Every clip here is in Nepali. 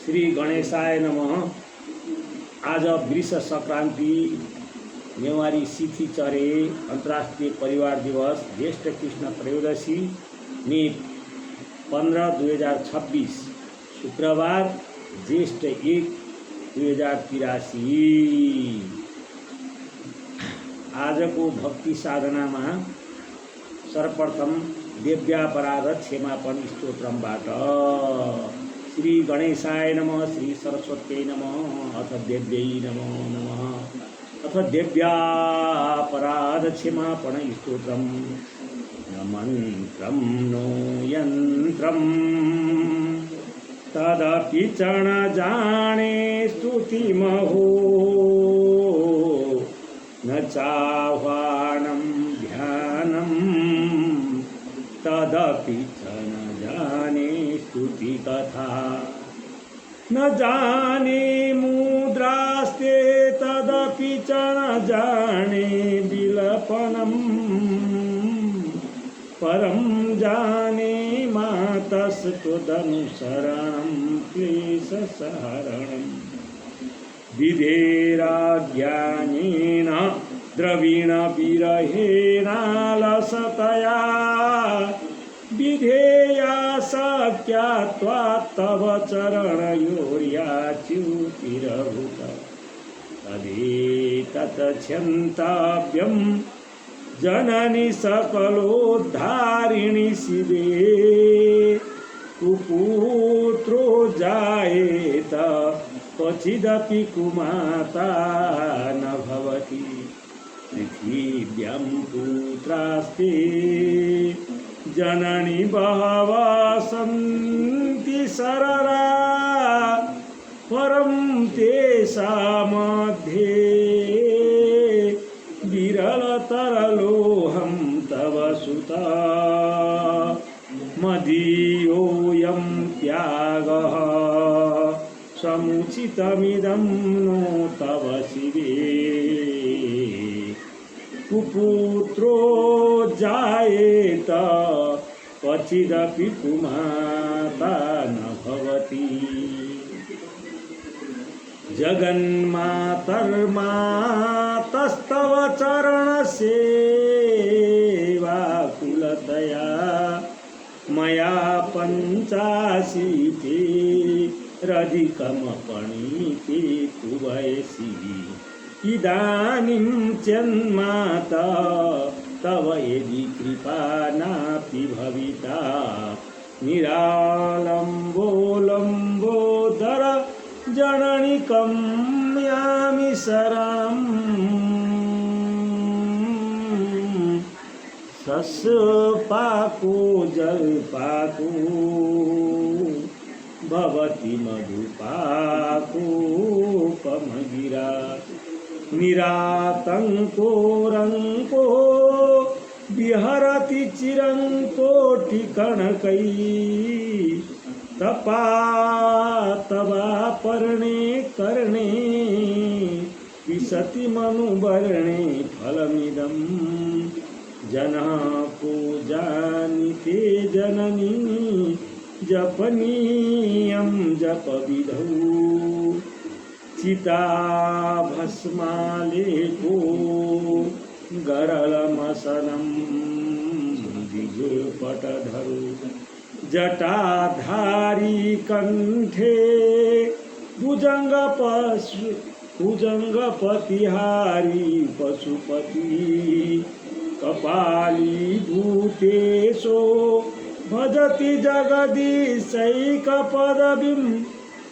श्री गणेशाय नमः। आज वृष संक्रांति नेवारी सिथी चरे अंतर्राष्ट्रीय परिवार दिवस ज्येष्ठ कृष्ण त्रयोदशी मे 15/2026 शुक्रबार ज्येष्ठ 1/2083। आजको भक्ति साधनामा सर्वप्रथम देव्यापराध क्षमापण स्तोत्रमबाट श्री गणेशाय नमः, श्री सरस्वत्यै नमः, अथ देव्यै नमो नमः, अथ देव्यापराध क्षमापण स्तोत्रम। न मंत्रम नो यंत्रम तदपि च न जाने स्तुतिमहो, न चाह्वानं ध्यानं तदपि च न जाने स्तुति कथा, न जाने मुद्रास्ते तदपि च न जाने विलपनम्, परं जाने मातस्त्वदनुसरणं क्लेशसहरणम्। विधेराज्ञानेन द्रविणविरहेणालसतया विधेया सख्या तव चरणयोर्याच्युतिरभूत, तदेतच्छन्तव्यं जननी सकलोद्धारिणी शिवे। कुपुत्रो जायेत क्वचिदपि कुमाता न भवति, पृथिव्यां पुत्रास्ते जननी बहवः सन्ति सररा, परं तेषामध्ये विरलतरलोऽहं तव सुता। मदीयोऽयं त्यागः समुचितमिदं नो तव शिवे। कुपुत्रो जायेत क्वचिदपि कुमाता न भवति, जगन्मातर्मातस्तव चरणसेवाकुलतया मया 85 तु वयसि। इदानीं जन्माता तव यदि कृपा नापि भविता, निरालम्बोलम्बोदर जननी कम्यामि शरणम्। सस्पाको जलपाको भवति मधुपाको कमगिरा, निरातंको रंको विहरति चिरंकोटिकणकै, तपातवा पर्णे कर्णे विशति मनुवर्णे फलमिदं। जनको जानिते जननी जपनीयं जपविधौ, चिताभस्मालेको गरलमसनं द्विजपटधरो, जटाधारी कंठे भुजंगपतिहारी पशुपति, कपाली भूतेशो भजति जगदीशैकपदवीं,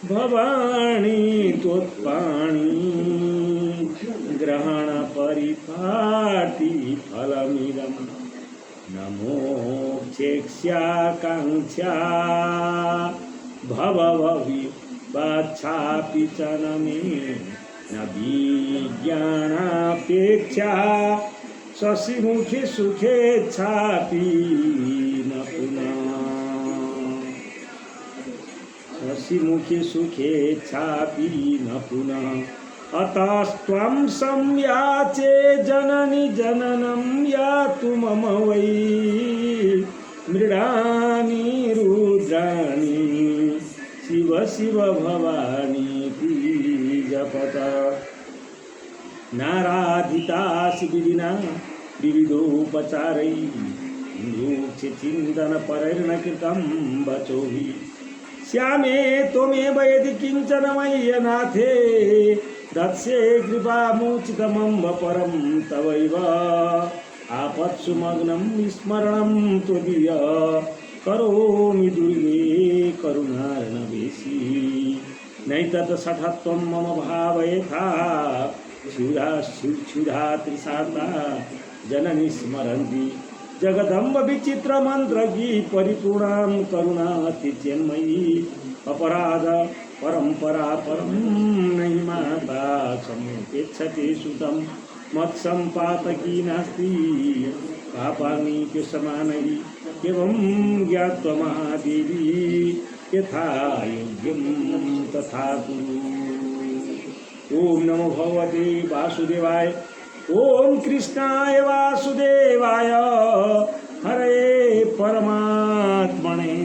भवानी त्वत्पाणि ग्रहण परिपाटी फलमिदं। नमोक्षेक्ष्याकाङ्क्षा भवभवि वाच्छापि च न मे, न विज्ञानापेक्षा शशिमुखे सुखेच्छापि न पुनः, शशिमुखे सुखेच्छापि न पुनः। अतस्त्वं संयाचे जननी जननं यातु मम वै, मृडानि रुद्राणि शिव शिव शिव भवानीति जपत नाराधिता शिविदिना विविधोपचारै चिन्तन परैर्न कृतं वचोभिः श्यामे त्वमेव यदि किञ्चन मय्यनाथे दत्से कृपामुचितमम्ब परं तवैव आपत्सु मग्नं विस्मरणं त्वदीय करोमि दुर्गे करुणार्णवेशी नैतत् सठत्वं मम भावयथा क्षुधा त्रिशाता जननी स्मरन्ति जगदम्ब विचित्र मंत्र की परिपूर्णां करुणाति चेन्मयी अपराध परंपरा परम नहीं माता समुपेक्षते सुतं मत्संपातकी नास्ति पापानि के समानैः एवं ज्ञात्वा महादेवी यथा योग्यं तथा कुरु। ओम नमो भगवते वासुदेवाय। ओम कृष्णाय वासुदेवाय हरे परमात्मने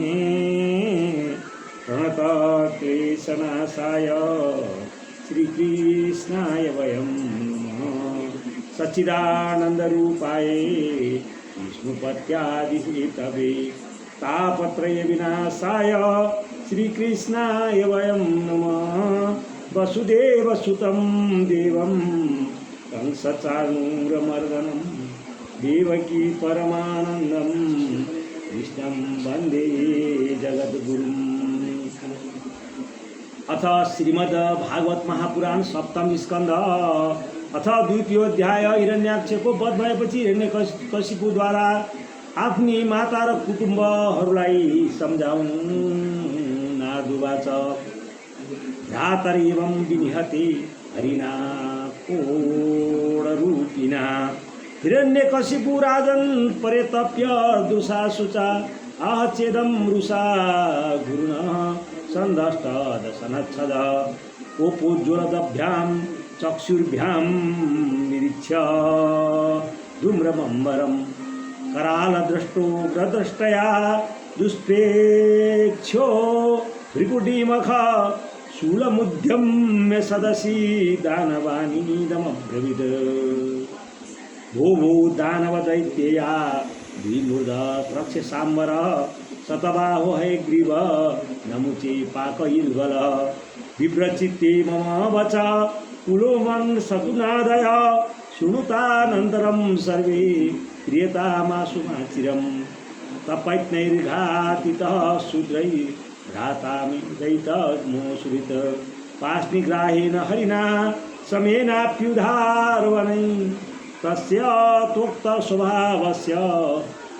प्रणतक्लेशनाशाय श्रीकृष्णाय वयं नमः। सच्चिदानन्दरूपाय विष्णुपत्यादिहेतवे तापत्रय विनाशाय श्रीकृष्णाय वयं नमः। वसुदेवसुतं देवं कंसचाणूरमर्दनं देवकी परमानन्दं कृष्णं वन्दे जगद्गुरुम्। अथ श्रीमद् भागवत महापुराण सप्तम स्कंद अथ द्वितीयोध्याय हिरण्याक्षको वध भएपछि हिरण्यकशिपुद्वारा आफ्नी माता र कुटुम्बहरूलाई सम्झाउन नारदुवाच भ्रातरेवं विनिहते हरिणा कोडरूपिणा हिरण्यकशिपु राजन् परितप्य दुषाशुचा आहचेदं रुषा गुरुणः सन्दष्ट दशनच्छद कोपोज्ज्वलदभ्यां चक्षुर्भ्यां निरीक्ष्य धूम्रमम्बरं करालदृष्टोग्रदृष्टया दुष्प्रेक्ष्यो भ्रिकुटीमख शूलमुद्यम्य सदसि दानवानीदमब्रवीद। भो भो दानवदैत्यया द्विमूर्धा त्रक्षसाम्बर शतबाहो हयग्रीव नमुचे पाकइल्बल विप्रचित्ते मम वच कुलोमन् सकुनादय शृणुतानन्तरं सर्वे क्रियतामाशुमाचिरं तपैत्नैर्घातितः शूद्रैर्घातामि दैतमोसुरित पाष्णिग्राहेण हरिणा समेनाप्युधारवनै तस्य त्वक्तस्वभावस्य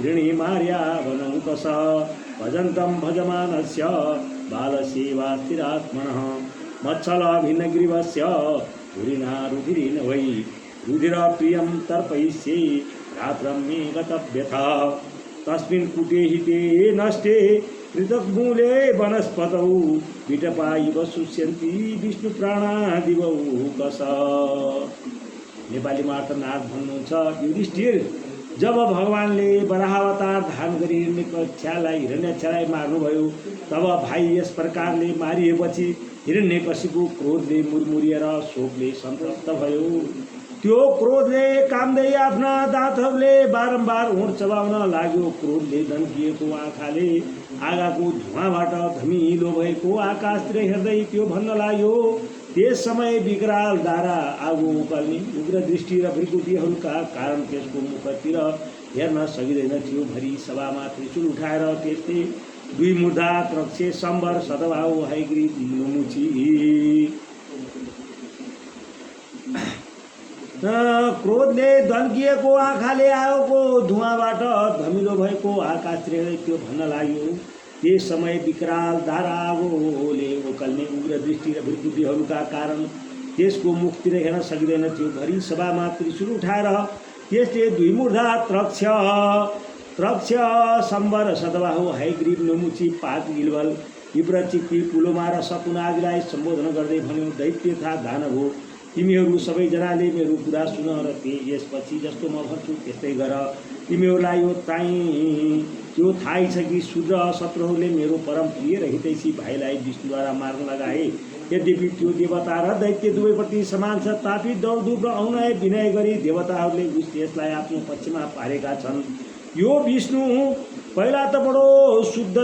ऋणिमार्यावनौकस भजन्तं भजमानस्य बालसेवास्थिरात्मनः मत्सलभिन्नग्रीवस्य रुधिना रुधिरेण वै रुधिरप्रियं तर्पयिष्ये रात्रं मे गतव्यथा तस्मिन् कुटे हिते नष्टे पृथक्मूले वनस्पतौ विटपा इव शुष्यन्ति विष्णुप्राणादिवौ कस। नेपालीमा अर्थनाथ भन्नुहुन्छ, युधिष्ठिर जब भगवानले वराहावतार धारण गरी हिरण्याक्षलाई मार्नुभयो तब भाइ यस प्रकारले मारिएपछि हिरण्यकशिपु क्रोधले मुरमुरिएर शोकले सन्तप्त भयो। त्यो क्रोधले कामदै आफ्ना दाँतहरूले बारम्बार होड चबाउन लाग्यो। क्रोधले धन्किएको आँखाले आगाको धुवाँबाट धमिलो भएको आकाशतिर हेर्दै त्यो भन्न लाग्यो। त्यस समय विकराल धारा आगो उकाल्ने उग्र दृष्टि र भृकुटीहरूका कारण त्यसको मुखतिर हेर्न सकिँदैन थियो। भरि सभामा त्रिशूल उठाएर त्यसले दुई मुर्धा त्रक्षे सम्बर सतबाहु हयग्रीव नमुची क्रोधले धन्किएको आँखाले आएको धुवाँबाट धमिलो भएको आकाशतिर त्यो भन्न लाग्यो। त्यस समय विकराल धारा आगोले उकाल्ने उग्र दृष्टि र भृकुटीहरूका कारण त्यसको मुखतिर हेर्न सकिँदैन थियो। भरि सभामा त्रिशूल उठाएर त्यसले दुई मुर्धा त्रक्ष सम्बर सतबाहु हयग्रीव नमुची पाक गिलबल विप्रचित्ती पुलोमा र सकुनादिलाई सम्बोधन गर्दै भन्यो, दैत्य तथा दानव तिमीहरू सबैजनाले मेरो कुरा सुन र यसपछि जस्तो म भन्छु त्यस्तै गर। तिमीहरूलाई यो थाहै छ कि शूद्र शत्रुहरूले मेरो परम प्रिय र हितैषी भाइलाई विष्णुद्वारा मार्न लगाए। यद्यपि त्यो देवता र दैत्य दुवैप्रति समान छ, तापि दौडधुप र औनय विनय गरी देवताहरूले यसलाई आफ्नो पक्षमा पारेका छन्। यो विष्णु पहिला त बडो शुद्ध र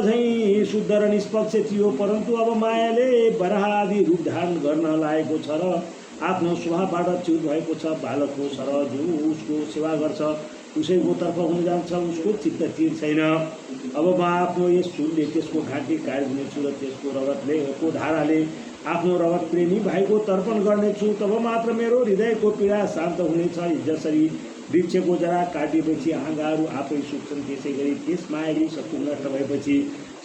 निष्पक्ष थियो, परन्तु अब मायाले वराह आदि रूप धारण गर्न लागेको छ र आफ्नो स्वभावबाट च्युत भएको छ। बालकको सरह जो उसको सेवा गर्छ उसैको तर्फ हुन जान्छ, उसको चित्त स्थिर छैन। अब म आफ्नो यस शूलले त्यसको घाँटी काटिदिनेछु र त्यसको रगतको धाराले आफ्नो रगत प्रेमी भाइको तर्पण गर्नेछु। तब मात्र मेरो हृदयको पीडा शान्त हुनेछ। जसरी वृक्षको जरा काटिएपछि हाँगाहरू आफै सुक्छन्, त्यसै गरी त्यस मायावी शत्रु नष्ट भएपछि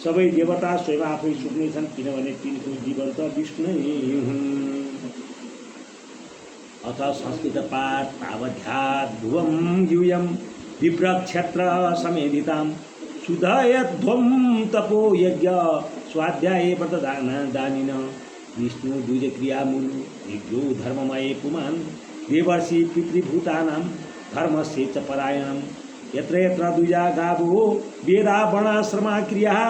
सबै देवता स्वयं आफै सुक्नेछन्, किनभने तिनको जीवन त विष्णु नै हुन्। अथ संस्कृत पाठ तावध्यात् भुवं यूयं विप्रक्षेत्र समेधितां सुधयध्वं तपो यज्ञ स्वाध्याये व्रतदानिन विष्णु द्विजक्रियामूल यज्ञो धर्ममये पुमान् देवर्षि पितृभूतानां धर्मस्य च परायणं यत्र यत्र द्विजा गावो वेदा वर्णाश्रमा क्रियाः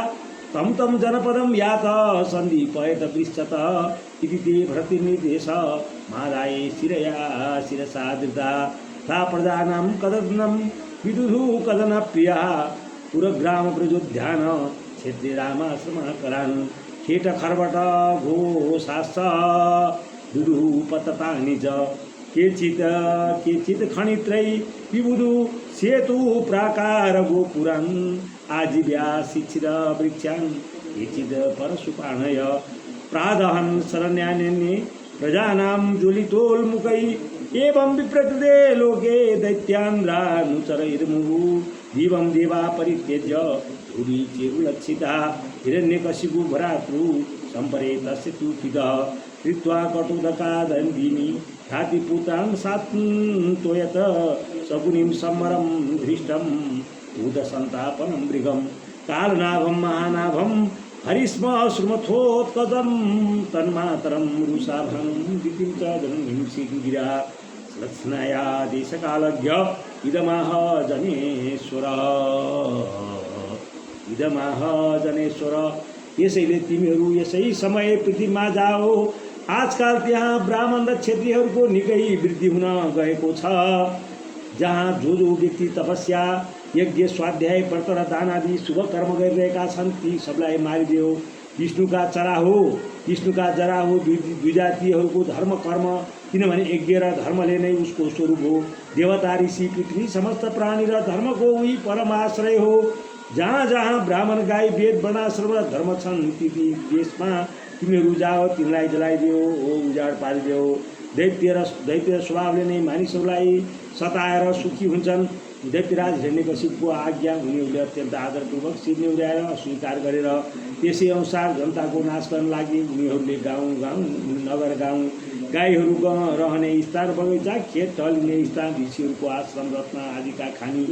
तं तं जनपदं यात सन्दीपयत पृच्छत इति ते भृतिर्निर्देश मादाये शिरसा धृता सा प्रजानां कदनं विदुधु कदन प्रिया पुरग्राम प्रजोध्यान क्षेत्रे रामाश्रमकरान् खेट खर्वट घोषाश्च दुदुः पततानि च केचित् खनित्रै विबुधु सेतु प्राकार गोपुरान् आजीव्या शिक्षित वृक्षान् केचित् परशुपाणय प्रादहन् शरण्यान्ये प्रजानां ज्वलितोल्मुखै एवं विप्रकृते लोके दैत्यान्द्रानुचरैर्मुहुः जीवं देवा परित्यज्य धुरी चेरुलक्षिता हिरण्यकशिपु भरातृ सम्परे तस्य तु पितः कृत्वा कटुदकादन्दिनी घातिपुत्रान् सात्वयत शकुनिं सम्मरं धृष्टम् उदसन्तापनं मृगं कालनाभं महानाभं हरिस्म श्रुमथोत्कजं तन्मातरं रुषाभं दितिं च जननीं गिरा लक्ष्मया देशकालज्ञ इदमाह जनेश्वर। यसैले तिमीहरू यसै समय पृथ्वीमा जाओ। आजकाल त्यहाँ ब्राह्मण र क्षत्रियहरूको निकै वृद्धि हुन गएको छ। जहाँ जो व्यक्ति तपस्या यज्ञ स्वाध्याय व्रत र दान आदि शुभ कर्म गरिरहेका छन् ती सबलाई मारिदेऊ। विष्णुका जरा हो द्विजातिहरूको धर्म कर्म, किनभने यज्ञ र धर्मले नै उसको स्वरूप हो। देवता ऋषि पृथ्वी समस्त प्राणी र धर्मको उही परमाश्रय हो। जहाँ जहाँ ब्राह्मण गाई वेद वर्णाश्रम र धर्म छन् ती देशमा तिमीहरू जाओ, तिनलाई जलाइदेऊ, उजाड पारिदेऊ। दैत्य स्वभावले नै मानिसहरूलाई सताएर सुखी हुन्छन्। दैत्यराज हिरण्यकशिपुको आज्ञा उनीहरूले अत्यन्त आदरपूर्वक शिर निहुर्याएर अस्वीकार गरेर त्यसै अनुसार जनताको नाश गर्न लागि उनीहरूले गाउँ नगर गाउँ गाईहरू रहने स्थान बगैँचा खेत ढलिने स्थान ऋषिहरूको आश्रम रत्न आदिका खानी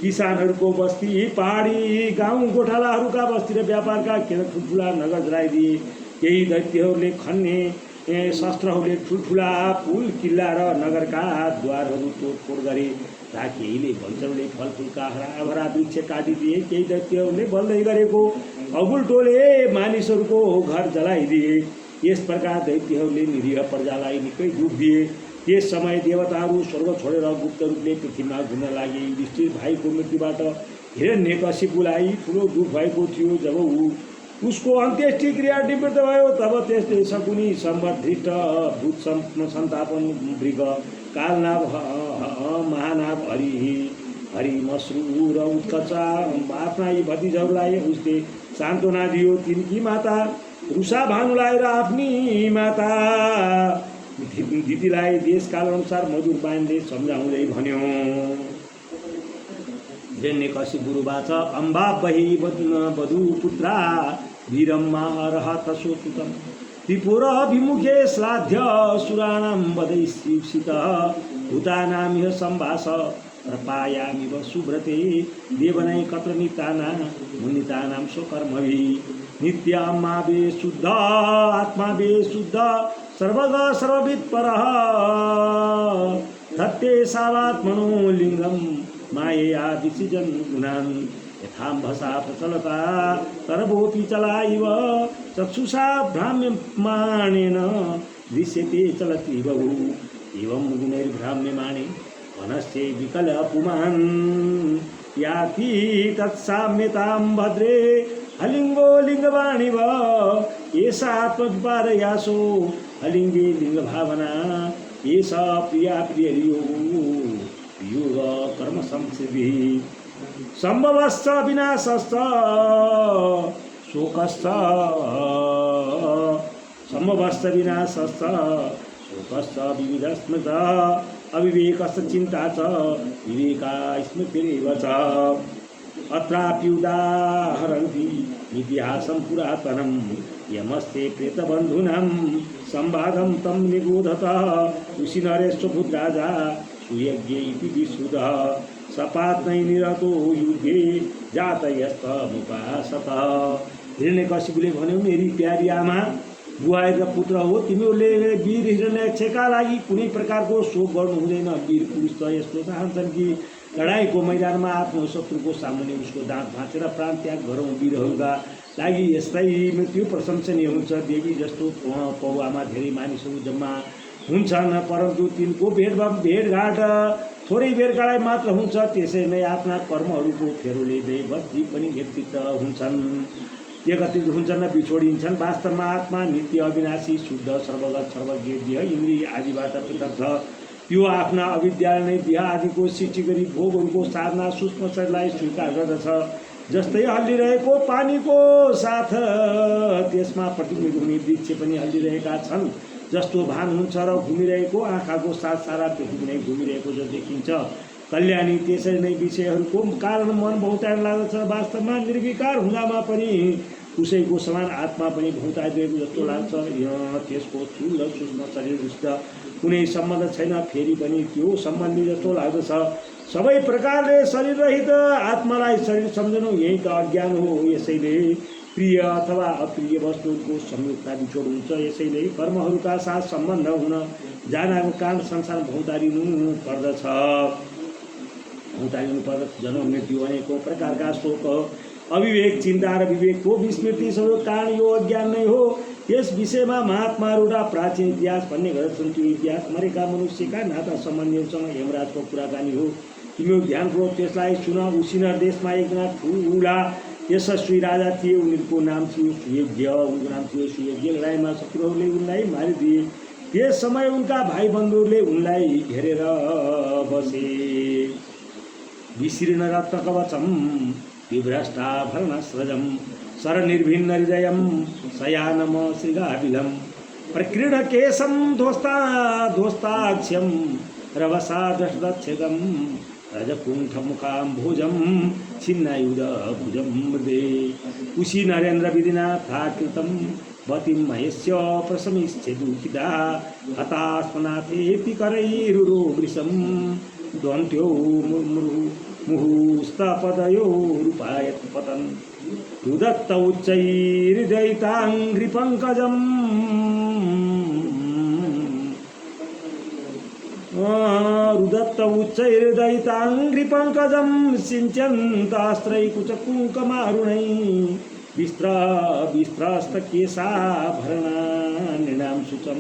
किसानहरूको बस्ती पहाडी गाउँ गोठालाहरूका बस्ती र व्यापारका ठुल्ठुला नगर जलाइदिए। केही दैत्यहरूले खन्ने शस्त्रहरूले ठुल्ठुला पुल किल्ला र नगरका द्वारहरू तोडफोड गरे। केहीले भन्छौले फलफुलका हराभरा वृक्ष काटिदिए। केही दैत्यहरूले बल्दै गरेको अगुल्टोले मानिसहरूको घर जलाइदिए। यस प्रकार दैत्यहरूले निरीह प्रजालाई निकै दुख दिए। त्यस समय देवताहरू स्वर्ग छोडेर गुप्त रूपले पृथ्वीमा घुम्न लागे। युधिष्ठिर भाइको मृत्युबाट हिरण्यकशिपुलाई ठुलो दुख भएको थियो। जब उसको अन्त्येष्टि क्रिया निवृत्त भयो तब त्यसले शकुनी सम्बद्धिष्ट भूत सन्तापन मृग कालनाभ महानाभ हरि मश्रु र उत्कचा आफ्ना यी भतिजहरूलाई उसले सान्त्वना दियो। तिनकी माता रुषा भानुलाई र आफ्नी माता दिदीलाई देशकाल अनुसार मधुर बाणले सम्झाउँदै भन्यो। हिरण्यकशिपुरुवाच अम्बा बहि वधूपुत्रा वीरं मारहतसोतुतं त्रिपुराभिमुखे श्लाघ्य सुराणां वदैश्रीषितः भूतानामिह सम्भाष प्रपायामिव सुव्रते देवनैकत्र नितानां मुनितानां स्वकर्मभिः नित्यात्मा वे शुद्ध सर्वग सर्ववित् परः धत्ते सावात्मनो लिङ्गं मायया विसृजन् गुणान् यथाम्भसा प्रचलता तरवोऽपि चला इव चक्षुषा भ्राम्यमाणेन दृश्यते चलति बहु एवं गुणैर्भ्राम्यमाणे वनस्य विकल पुमान् याति तत्साम्यतां भद्रे अलिङ्गो लिङ्गवाणिव एषा आत्मविपादयासो अलिङ्गे लिङ्गभावना एषा प्रिया प्रिययोग कर्मसंसिद्धिः सम्भवश्च विनाशश्च शोकश्च सम्भवश्च विनाशश्च शोकश्च विविधस्मृतः अविवेकश्च चिन्ता च विवेका स्मृतिरेव च अत्राप्युदाहरन्ति इतिहासं पुरातनं यमस्ते प्रेतबन्धूनां संवादं तं निगूढतः कुशिनरेश्वभूतराजा सुयज्ञे इति विश्रुतः सपात्नैर्निरतो युद्धे जातयस्तमुपासतः। हिरण्यकशिपुले भन्यो, मेरी प्यारी आमा, बुवा र पुत्र हो, तिमीहरूले वीर हिरण्यक्षका लागि कुनै प्रकारको शोक गर्नु हुँदैन। वीर पुरुष त यस्तो चाहन्छन् कि लडाइँको मैदानमा आफ्नो शत्रुको सामुन्ने उसको दाँत भाँचेर प्राण त्याग गरौँ। वीरहरूका लागि यस्तै मृत्यु प्रशंसनीय हुन्छ। देवी जस्तो पौवामा धेरै मानिसहरू जम्मा हुन्छन्, परन्तु तिनको भेटघाट थोरै बेरकालाई मात्र हुन्छ। त्यसै नै आफ्ना कर्महरूको फेरोले दैवजी पनि व्यक्तित्व हुन्छन्, एकत्रित हुन्छन् र बिछोडिन्छन्। वास्तवमा आत्मा नित्य अविनाशी शुद्ध सर्वगत सर्वज्ञ देह इन्द्रिय आदिबाट पृथक छ। यो आफ्ना अविद्याले नै देह आदिको सृष्टि गरी भोगहरूको साधना सूक्ष्म शरीरलाई स्वीकार गर्दछ। जस्तै हल्लिरहेको पानीको साथ त्यसमा प्रतिबिम्बित हुने वृक्ष पनि हल्लिरहेका छन् जस्तो भान हुन्छ र घुमिरहेको आँखाको साथ सारा पृथ्वी नै घुमिरहेको जो देखिन्छ। कल्याणी त्यसरी नै विषयहरूको कारण मन बहुताएर लाग्दछ। वास्तवमा निर्विकार हुँदामा पनि उसैको समान आत्मा पनि बहुताइदिएको जस्तो लाग्छ। त्यसको स्थूल र सूक्ष्म शरीरसित कुनै सम्बन्ध छैन, फेरि पनि त्यो सम्बन्धी जस्तो लाग्दछ। सबै प्रकारले शरीर रहित आत्मालाई शरीर सम्झनु यही त अज्ञान हो। यसैले प्रिय अथवा अप्रिय वस्तुको संयुक्ता बिछोड हुन्छ। यसैले कर्महरूका साथ सम्बन्ध हुन जानको कारण संसार भौतारिनु पर्दछ। जन्म मृत्यु अनेकौँ प्रकारका शोक, अविवेक, चिन्ता र विवेकको विस्मृति सबैको कारण यो अज्ञान नै हो। यस विषयमा महात्माहरूका प्राचीन इतिहास भन्ने गर्दछन्। त्यो इतिहास मरेका मनुष्यका नाता सम्बन्धीहरूसँग यमराजको कुराकानी हो। तिमीहरू ध्यानपूर्वक त्यसलाई सुन। उसिनर देशमा एकजना ठुला यशस्वी राजा थिए। उनीहरूको नाम थियो सुयज्ञ। उनको नाम थियो सुयज्ञ। लडाइँमा शत्रुहरूले उनलाई मारिदिए। त्यस समय उनका भाइ बन्धुहरूले उनलाई घेरेर बसे। विशीर्ण रत्नकवचम विभ्रष्टाभरणस्रजं शरनिर्भिन्न हृदयं शयानम श्रीगाबिलं प्रक्रीडकेशं ध्वस्ताक्ष्यं रवसा दशदच्छेदं रजकुण्ठमुखाम्भुजं छिन्नायुधभुजं मृदे कुशी नरेन्द्र विधिनाथाकृतं वतिं महेश्य प्रशमिश्चेदुखिदा हतास्मनाथेति करैरुरो वृषं द्वन्द्वो मुहुस्तपदयो रूपायत पतन् रुदत्त उच्चैर्दयिताङ्घ्रिपङ्कजं रुदत्त उच्चैर्दयिताङ्घ्रिपङ्कजं सिञ्चन्तास्त्रैकुचकुङ्कमारुणै विस्त्रस्तकेशाभरणानृणां शुचं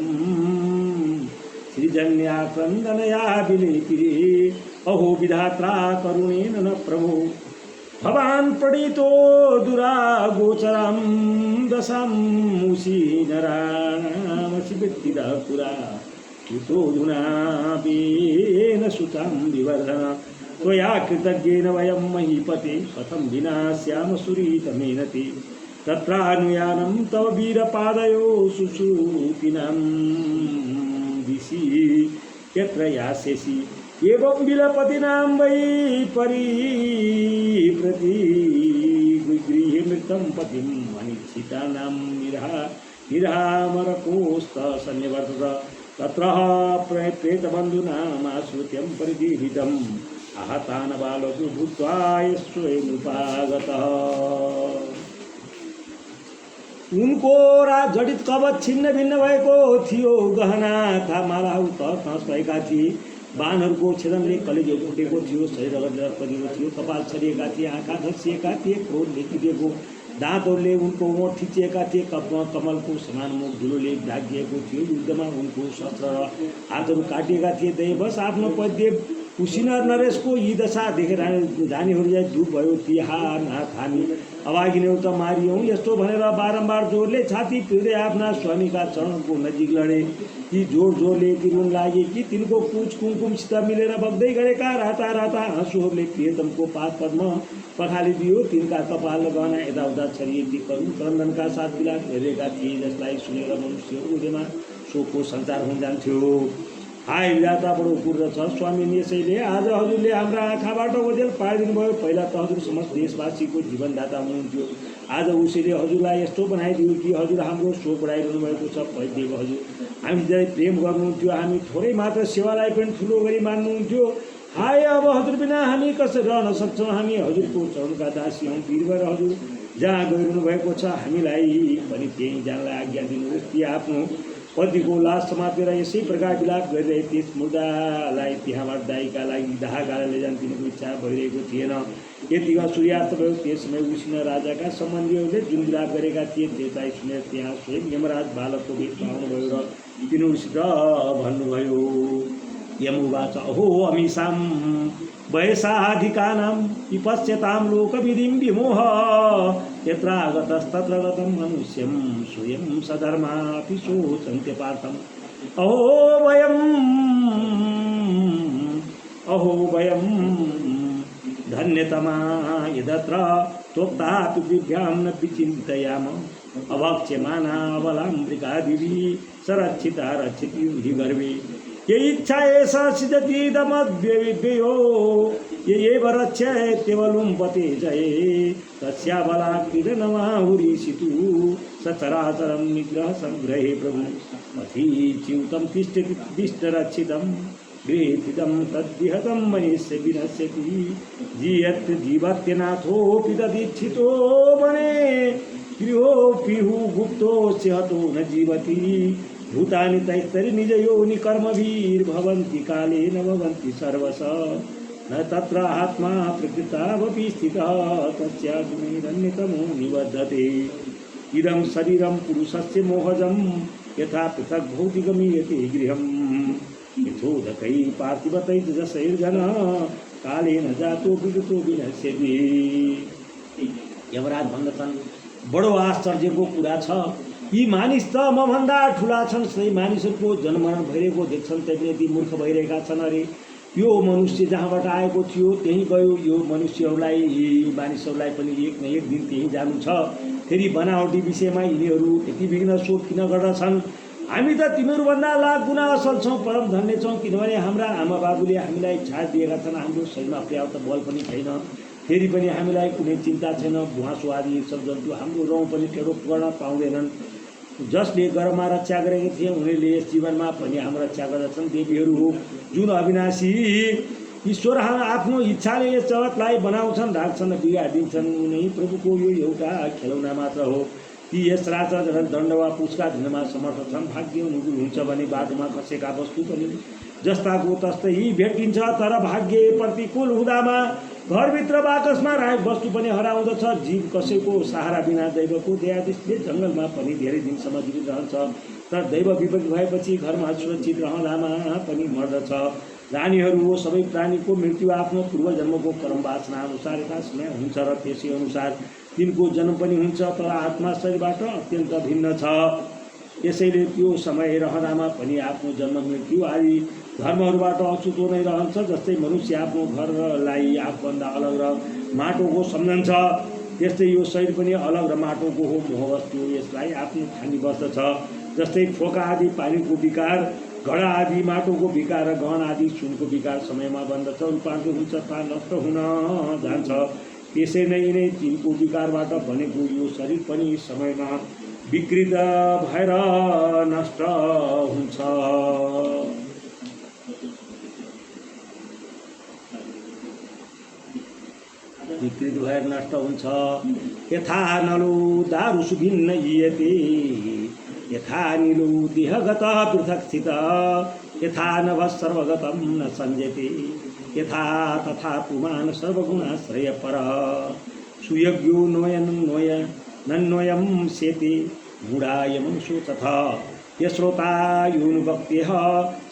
श्रीजन्याक्रन्दनया विलेपिरे अहो विधात्रा करुणेन न प्रभो भवान् प्रणीतो दुरागोचरां दशां मुसीनरामसिवृत्तिदा पुरा युतोऽधुनापेन शुचां विवर्धन त्वया कृतज्ञेन वयं महीपते कथं विना स्याम सुरीतमेनते तत्रानुयानं तव वीरपादयो सुश्रुतिनां दिशि यत्र यास्यसि एवं विलपतीनां वै परिप्रति गृहे मृतं पतिं अनिच्छितानां निरामरकोस्तसन्निवर्तत तत्र प्रेतबन्धूनामाश्रित्यं परिदीर्घितम् आहतान् बालको भूत्वा स्वयमुपागतः। उनको जडित कवच छिन्न भिन्न भएको थियो। गहना था मालाहरू तहस भएका थिए। बाणहरूको छेदनले कलेजो फुटेको थियो। शरीर रगत परेको थियो। कपाल छरिएका थिए। आँखा धस्सिएका थिए। क्रोधले टिपेको दाँतहरूले उनको ओठ थिचिएका थिए। कमलको समान मुख धुलोले ढाकिएको थियो। युद्धमा उनको शस्त्र र हातहरू काटिएका थिए। दैवश आफ्नो पद्य कुसिनर नरेशको यी दशा देखेर धानीहरूलाई दुःख भयो। तिहार नाथ हामी अभागिने त मारियौँ। यस्तो भनेर बारम्बार जोडले छाती पिर्दै आफ्ना स्वामीका चरणको नजिक लडे। ती जोड जोडले तिरुन लागे कि तिनको कुच कुमकुमसित मिलेर बग्दै गरेका राता राता आँसुहरूले प्रियतमको पात पद्म पखालिदियो। तिनका कपाल गहना यताउता छरिए। ती करुण क्रन्दनका साथ विलाप हेरेका थिए, जसलाई सुनेर मनुष्यको हृदयमा शोकको सञ्चार हुन जान्थ्यो। हाय विधाता बडो क्रुर छ स्वामी, यसैले आज हजुरले हाम्रा आँखाबाट ओझेल पारिदिनु भयो। पहिला त हजुर समस्त देशवासीको जीवनदाता हुनुहुन्थ्यो। आज उसैले हजुरलाई यस्तो बनाइदियो कि हजुर हाम्रो शोक बढाइरहनु भएको छ। पहिले हजुर हामीलाई प्रेम गर्नुहुन्थ्यो। हामी थोरै मात्र सेवालाई पनि ठुलो गरी मान्नुहुन्थ्यो। हाय अब हजुर बिना हामी कसरी रहन सक्छौँ। हामी हजुरको चरणका दासी हौँ। वीर भएर हजुर जहाँ गइरहनु भएको छ हामीलाई पनि त्यहीँ जानलाई आज्ञा दिनुहोस्। ती आफ्नो पतिको लास समातेर यसै प्रकार विलाप गरिरहे त्यस मुर्दालाई त्यहाँबाट दाइका लागि दाहा गाडा लैजान तिनको इच्छा भइरहेको थिएन। यतिका सूर्यास्त भयो। त्यस समय उसिन राजाका सम्बन्धीहरूले जुन विलाप गरेका थिए त्यसलाई सुनेर त्यहाँ स्वयं यमराज बालकको भेषमा आउनुभयो र तिनीहरूसित भन्नुभयो। यमुवाच अहो अमीसां वयसाधिकानां विपश्यतां लोकविधिं विमोह यत्र आगतस्तत्र गतं मनुष्यं स्वयं सधर्मापि शोचन्ते पार्थम्। अहो वयं धन्यतमा यदत्र त्वक्ता पृथिव्यां न विचिन्तयाम। अभक्ष्यमाना अबलाम्बृकादिभिः सरक्षिता रक्षिति हि गर्वे। ये इच्छा एषा सिद्धतीदमद्व्ययो एव रक्षयत्यवलुम्पते जये तस्या बलाक्रीडनमाहुरीशितु सचराचरं निग्रह संग्रहे प्रभु अथीच्युतं तिष्ठति तिष्ठरक्षितं गृहीतं तद्विहतं मनुष्य विनश्यति। जीयत् जीवत्यनाथोऽपि तदीक्षितो वने गृहोऽपिहु गुप्तोऽस्य हतो न जीवति। भूतानि तैस्तरि निजयोनि कर्मभिर्भवन्ति काले न भवन्ति सर्वश न तत्र आत्मा प्रकृतावपि स्थितः तस्याग्निरन्यतमो निबध्यते। इदं शरीरं पुरुषस्य मोहजं यथा पृथक् भौतिकमीयते गृहं यथोदकै पार्थिवतैजसैर्जनः कालेन जातो विगतो विनश्यति। यमराज भन्दछन् बडो आश्चर्यको कुरा छ। यी मानिस त मभन्दा ठुला छन्। सबै मानिसहरूको जन्ममरण भइरहेको देख्छन् त्यही ती मूर्ख भइरहेका छन्। अरे यो मनुष्य जहाँबाट आएको थियो त्यहीँ गयो। यो मनुष्यहरूलाई मानिसहरूलाई पनि एक न एक दिन त्यहीँ जानु छ। फेरि बनावटी विषयमा यिनीहरू यति विघ्न शोक किन गर्दछन्। हामी त तिमीहरूभन्दा लाख गुणा असल छौँ, परम धन्य छौँ। किनभने हाम्रा आमा बाबुले हामीलाई छाड दिएका छन्। हाम्रो शरीरमा पर्याप्त बल पनि छैन। फेरि पनि हामीलाई कुनै चिन्ता छैन। भुवासो आदि सब जन्तु हाम्रो रौँ पनि टेढो गर्न पाउँदैनन्। जसले गर्भमा रक्षा गरेका थिए उनीहरूले यस जीवनमा पनि हाम्रो रक्षा गर्दछन्। देवीहरू हो जुन अविनाशी ईश्वर आफ्नो इच्छाले यस जगतलाई बनाउँछन्, राख्छन्, बिगाडिदिन्छन्। उनी प्रभुको यो एउटा खेलौना मात्र हो। ती यस राजा दण्ड वा पुरस्कार दिनमा समर्थ छन्। भाग्य अनुकूल हुन्छ भने बाटोमा खसेका वस्तु पनि जस्ताको तस्तै भेटिन्छ। तर भाग्य प्रतिकूल हुँदामा घरभित्र बाकसमा राखेको वस्तु पनि हराउँदछ। जीव कसैको सहारा बिना दैवको दयादृष्टिले जङ्गलमा पनि धेरै दिनसम्म जीवित रहन्छ। तर दैव विपरीत भएपछि घरमा सुरक्षित रहँदामा पनि मर्दछ। रानीहरू हो सबै प्राणीको मृत्यु आफ्नो पूर्वजन्मको कर्म वासना अनुसार यथा समय हुन्छ र त्यसै अनुसार तिनको जन्म पनि हुन्छ। तर आत्मा शरीरबाट अत्यन्त भिन्न छ। यसैले त्यो समय रहँदामा पनि आफ्नो जन्म मृत्यु आदि धर्महरूबाट अछुतो नै रहन्छ। जस्तै मनुष्य आफ्नो घरलाई आफूभन्दा अलग र माटोको सम्झन्छ, त्यस्तै यो शरीर पनि अलग र माटोको हो, मोहवस्तु हो। यसलाई आफ्नो खानी बस्दछ। जस्तै फोका आदि पानीको विकार, घडा आदि माटोको विकार र गहन आदि सुनको विकार समयमा बन्दछ, रूपान्तरित हुन्छ तथा नष्ट हुन जान्छ। त्यसै नै तिनको विकारबाट बनेको यो शरीर पनि समयमा विकृत भएर नष्ट हुन्छ। विकृत भएर नष्ट हुन्छ। यथा नलो दारु सुभिन्न इयते यथा निलो देहगत पृथक स्थित यथा नभ सर्वगतम न संजयते यथा तथा पुमान सर्वगुणाश्रय पर सुयज्ञो नन्वयं सेते मूढायमं शोचथ यश्रोतायुनुभक्त्यः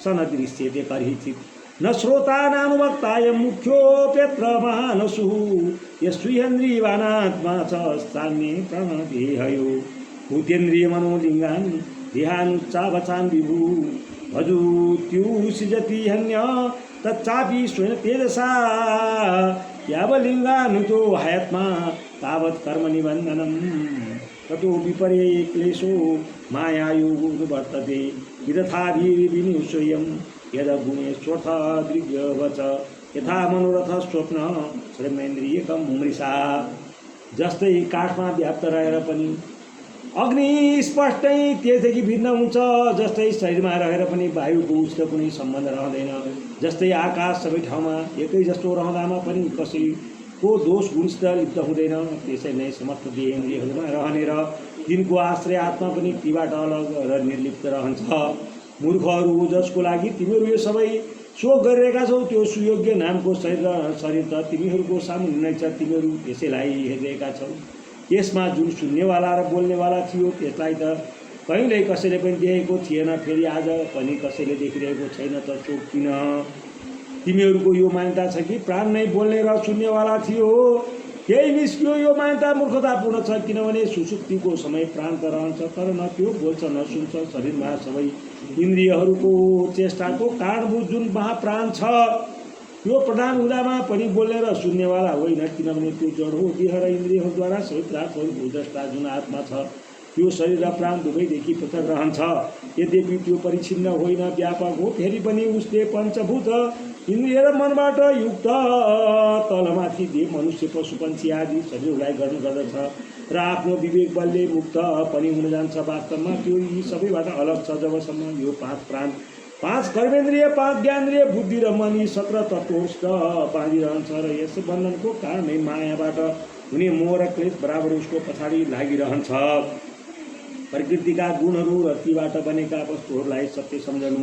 स न दृश्यते कर्हिचित् न श्रोतानानुभक्ताय मुख्योऽप्यत्र महानसुः यस्त्विन्द्रियवानात्मा च स्थान्ये प्रणदेहयो भूतेन्द्रियमनोलिङ्गान् देहानुच्चावचान् विभु भजूत्युसृजति हन्य तच्चापि स्वयं तेजसा यावलिङ्गानुतो हयात्मा तावत् कर्मनिबन्धनं ततो विपर्ये क्लेशो मायायोगो वर्तते विदथाभिर्विनिश्चयं यदगुणेष्वथ दृग्यवच यथा मनोरथ स्वप्न श्रमेन्द्रियकं मृषा। जस्तै काठमा व्याप्त रहेर पनि अग्नि स्पष्टै त्यसदेखि भिन्न हुन्छ, जस्तै शरीरमा रहेर पनि वायुको उसित कुनै सम्बन्ध रहँदैन, जस्तै आकाश सबै ठाउँमा एकै जस्तो रहँदामा पनि कसैको दोष गुणसित लिप्त हुँदैन, त्यसै नै समस्त देह इन्द्रियहरूमा रहने र तिनको आश्रय आत्मा पनि तीबाट अलग र निर्लिप्त रहन्छ। मूर्खहरू जसको लागि तिमीहरू यो सबै शोक गरिरहेका छौ त्यो सुयोग्य नामको शरीर त तिमीहरूको सामुन्ने नै छ, तिमीहरू त्यसैलाई हेरिरहेका छौ। यसमा जुन सुन्नेवाला र बोल्नेवाला थियो त्यसलाई त कहिल्यै कसैले पनि देखेको थिएन, फेरि आज पनि कसैले देखिरहेको छैन त चोक किन? तिमीहरूको यो मान्यता छ कि प्राण नै बोल्ने र सुन्नेवाला थियो, केही निस्कियो। यो मान्यता मूर्खतापूर्ण छ, किनभने सुसुप्तिको समय प्राण त रहन्छ तर न त्यो बोल्छ न सुन्छ। शरीरमा सबै इन्द्रियहरूको चेष्टाको कारणभूत जुन महाप्राण छ त्यो प्रधान हुँदामा पनि बोल्ने र सुन्नेवाला होइन, किनभने त्यो जड हो। देह र इन्द्रियहरूद्वारा सबै प्राणहरूको द्रष्टा जुन आत्मा छ त्यो शरीर र प्राण दुवैदेखि पृथक रहन्छ। यद्यपि त्यो परिच्छिन्न होइन, व्यापक हो, फेरि पनि उसले पञ्चभूत इन्द्रिय र मनबाट युक्त तलमाथि देव मनुष्य पशु पन्छी आदि शरीरलाई गर्नु गर्दछ र आफ्नो विवेक बलले मुक्त पनि हुन जान्छ। वास्तवमा त्यो यी सबैबाट अलग छ। जबसम्म यो 5 प्राण 5 कर्मेन्द्रिय 5 ज्ञानेन्द्रिय बुद्धि र मन यी 17 तत्त्वस्त बाँधिरहन्छ र यस बन्धनको कारणै मायाबाट हुने मोह र क्लेश बराबर उसको पछाडि लागिरहन्छ। प्रकृतिका गुणहरू र तीबाट बनेका वस्तुहरूलाई सत्य सम्झनु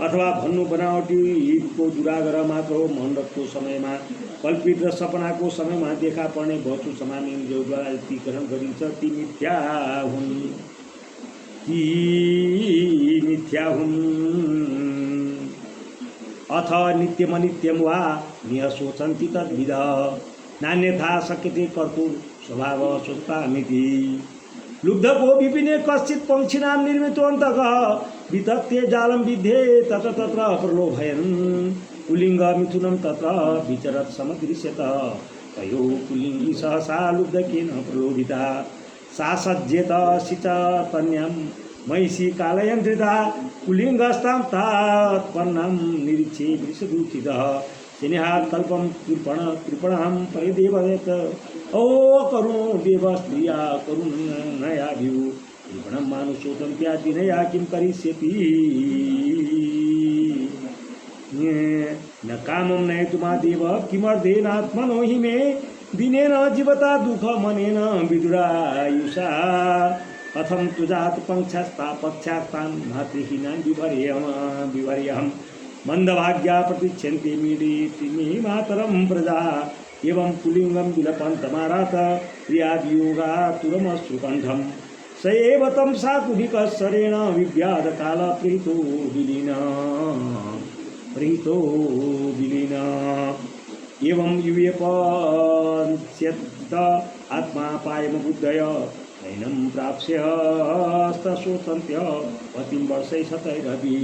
अथवा भन्नु बनावटीको दुराग्रह मात्र हो। मण्डपको समयमा कल्पित र सपनाको समयमा देखा पर्ने वस्तु समान इन्द्रियद्वारा ती ग्रहण गरिन्छ, ती मिथ्या हुन्। अथ नित्यमनित्यं वा निह सोचन्ति तद्विद नान्यथा शक्यते कर्तुं स्वभाव सुस्तामिति। लुब्धको विपिने कश्चित् पंक्षिणां निर्मितोऽन्तकः वितत्ते जालं विद्धे तत्र तत्र प्रलोभयन् पुल्लिङ्ग मिथुनं तत्र विचरत् समदृश्यत तयो पुल्लिङ्गी सहसा लुब्धकेन प्रलोभिता सा सज्जेत शिचतन्यां महिषी कालयन्त्रिता पुल्लिङ्गस्तां तात्पन्नां निरीक्षे वृषदुःखितः स्नेहात् कल्पं कृपणं परिदेवयत् ओ करुणो देवस्त्रिया करुणयाभिः कृपणं मानुषोदन्त्यादिनया किं करिष्यति न कामं नयतुमादेव किमर्थेनात्मनो हि मे दिनेन जीवता दुःखमनेन विदुरायुषा कथं तुजात पक्षस्ता पक्षास्तान् मातृहीनान् विवर्यहं मन्दभाग्या प्रतिच्छन्ति मीडिति मे मातरं प्रजा एवं पुलिङ्गं विलपन्तमारात प्रियादियोगातुरमश्रुकण्ठं स एव तं साकुधिकशरेण विव्याधकालप्रीतो विलीन एवं युयपश्यत आत्मा पायमबुद्धय नैनं प्राप्स्यस्तशोचन्त्य पतिं वर्षै शतैरपि।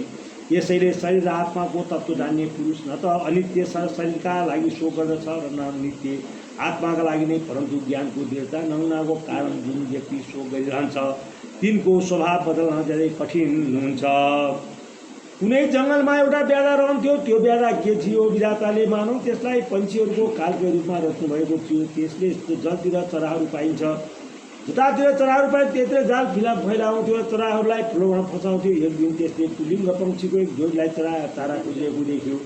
यसैले शरीर आत्माको तत्त्व जान्ने पुरुष न त अनित्य शरीरका लागि शोक गर्दछ र न नित्य आत्माका लागि नै, परन्तु ज्ञानको दृढता नहुनाको कारण जुन व्यक्ति शोक गरिरहन्छ तिनको स्वभाव बदल्न धेरै कठिन हुन्छ। कुनै जङ्गलमा एउटा ब्याधा रहन्थ्यो, त्यो ब्याधा के थियो? विधाताले मानौ त्यसलाई पन्छीहरूको कालको रूपमा रच्नु भएको थियो। त्यसले जलतिर चराहरू पाइन्छ, जतातिर चराहरू पाए त्यतिर जाल फैलाउँथ्यो, चराहरूलाई प्रलोभन फसाउँथ्यो। एक दिन त्यसले पुल्लिङ्ग पंक्षीको एक जोडीलाई चारा खोजेको देख्यो।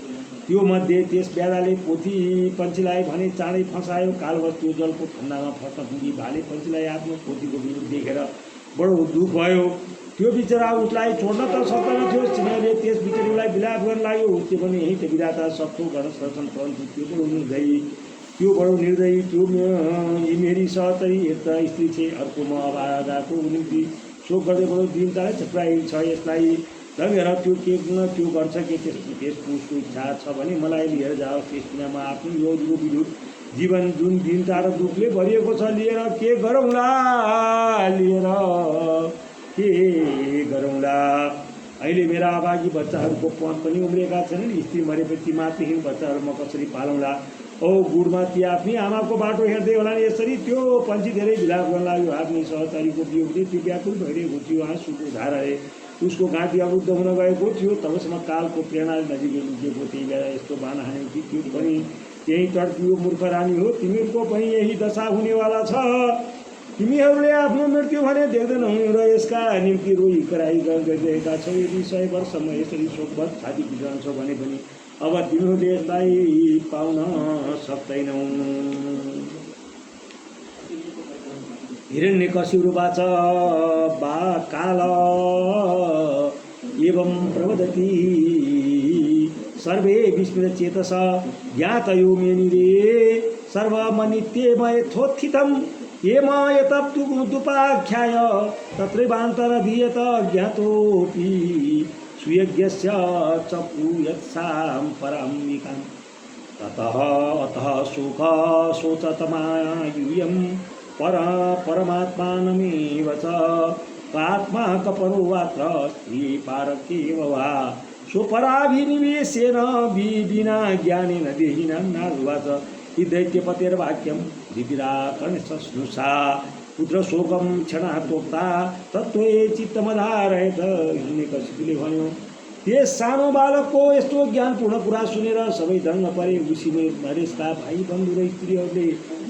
त्यो मध्ये त्यस ब्यादाले पोथी पन्छीलाई भने चाँडै फसायो। कालवश त्यो जलको ठन्डामा फस्न पुगी भाले पन्छीलाई आफ्नो पोथीको विरोध देखेर बडो दुःख भयो। त्यो बिचरा उसलाई छोड्न त सक्दैन थियो। सिंहले त्यस बिचरीलाई विलाप गर्न लाग्यो। त्यो पनि यही त विधाता सक्छौ गर्न सक्छन्, परन्तु त्यो बडो निर्दयी त्यो मेरी सहचरी एक त स्त्री छे, अर्को म अभागाको निम्ति शोक गर्दै बडो दिनताले चक्राएको छ। यसलाई लगेर त्यो गर्छ कि त्यसको उसको इच्छा छ भने मलाई लिएर जाओस्। त्यस बिनामा आफ्नो योगको विरुद्ध जीवन जुन दिनता र दुःखले भरिएको छ लिएर के गरौँला। अहिले मेरा अभागी बच्चाहरूको पन पनि उम्रेका छैनन्। स्त्री मरेपछि मातृहीन बच्चाहरू म कसरी पालौँला। औ गुडमा ती आफ्नै आमाको बाटो हेर्दै होला। यसरी त्यो पन्छी धेरै विलाप गर्न लाग्यो। आफ्नै सहचारीको वियोगले त्यो व्याकुल भइरहेको थियो। आँसुको धाराले उसको घाँटी अवरुद्ध हुन गएको थियो। तबसम्म कालको प्रेरणाले नजिकै लुकेको त्यही बेला यस्तो बाना हान्यो कि त्यो पनि त्यही तड्पियो। मूर्ख रानी हो, तिमीहरूको पनि यही दशा हुनेवाला छ। तिमीहरूले आफ्नो मृत्यु भने देख्दैनौ र यसका निम्ति रोई कराई गरिरहेका छौ। यदि 100 वर्षसम्म यसरी शोकवश छाती पिटाउँछौ भने पनि अब तिमीहरूले यसलाई पाउन सक्दैनौ। हिरण्यकशिपुवाच काल एवं प्रवदति सर्वे विस्मृतचेतस ज्ञातयो मेनिरे सर्वमनित्यमयथोत्थितं येमयतप्तुपाख्याय तत्रैवान्तरधीयत ज्ञातोऽपि सुयज्ञस्य चपूयत्सां पराम्बिकां अतः शोचतमायूयं परमात्मानमेव च आत्मा कपरो वात्र स्त्री पारकेव वा स्वपराभिनिवेशेन विना ज्ञानेन देहिनां नारुवाच। दैत्यपतेर्वाक्यं दिविराकर्णशस्नुषा पुत्र शोकं क्षणात्वोक्ता तत्त्वे चित्तमधारयत। हिरण्यकशिपुले भन्यो, त्यस सानो बालकको यस्तो ज्ञानपूर्ण कुरा सुनेर सबै दङ्ग परे। उसिने नरेशका भाइ बन्धु र स्त्रीहरूले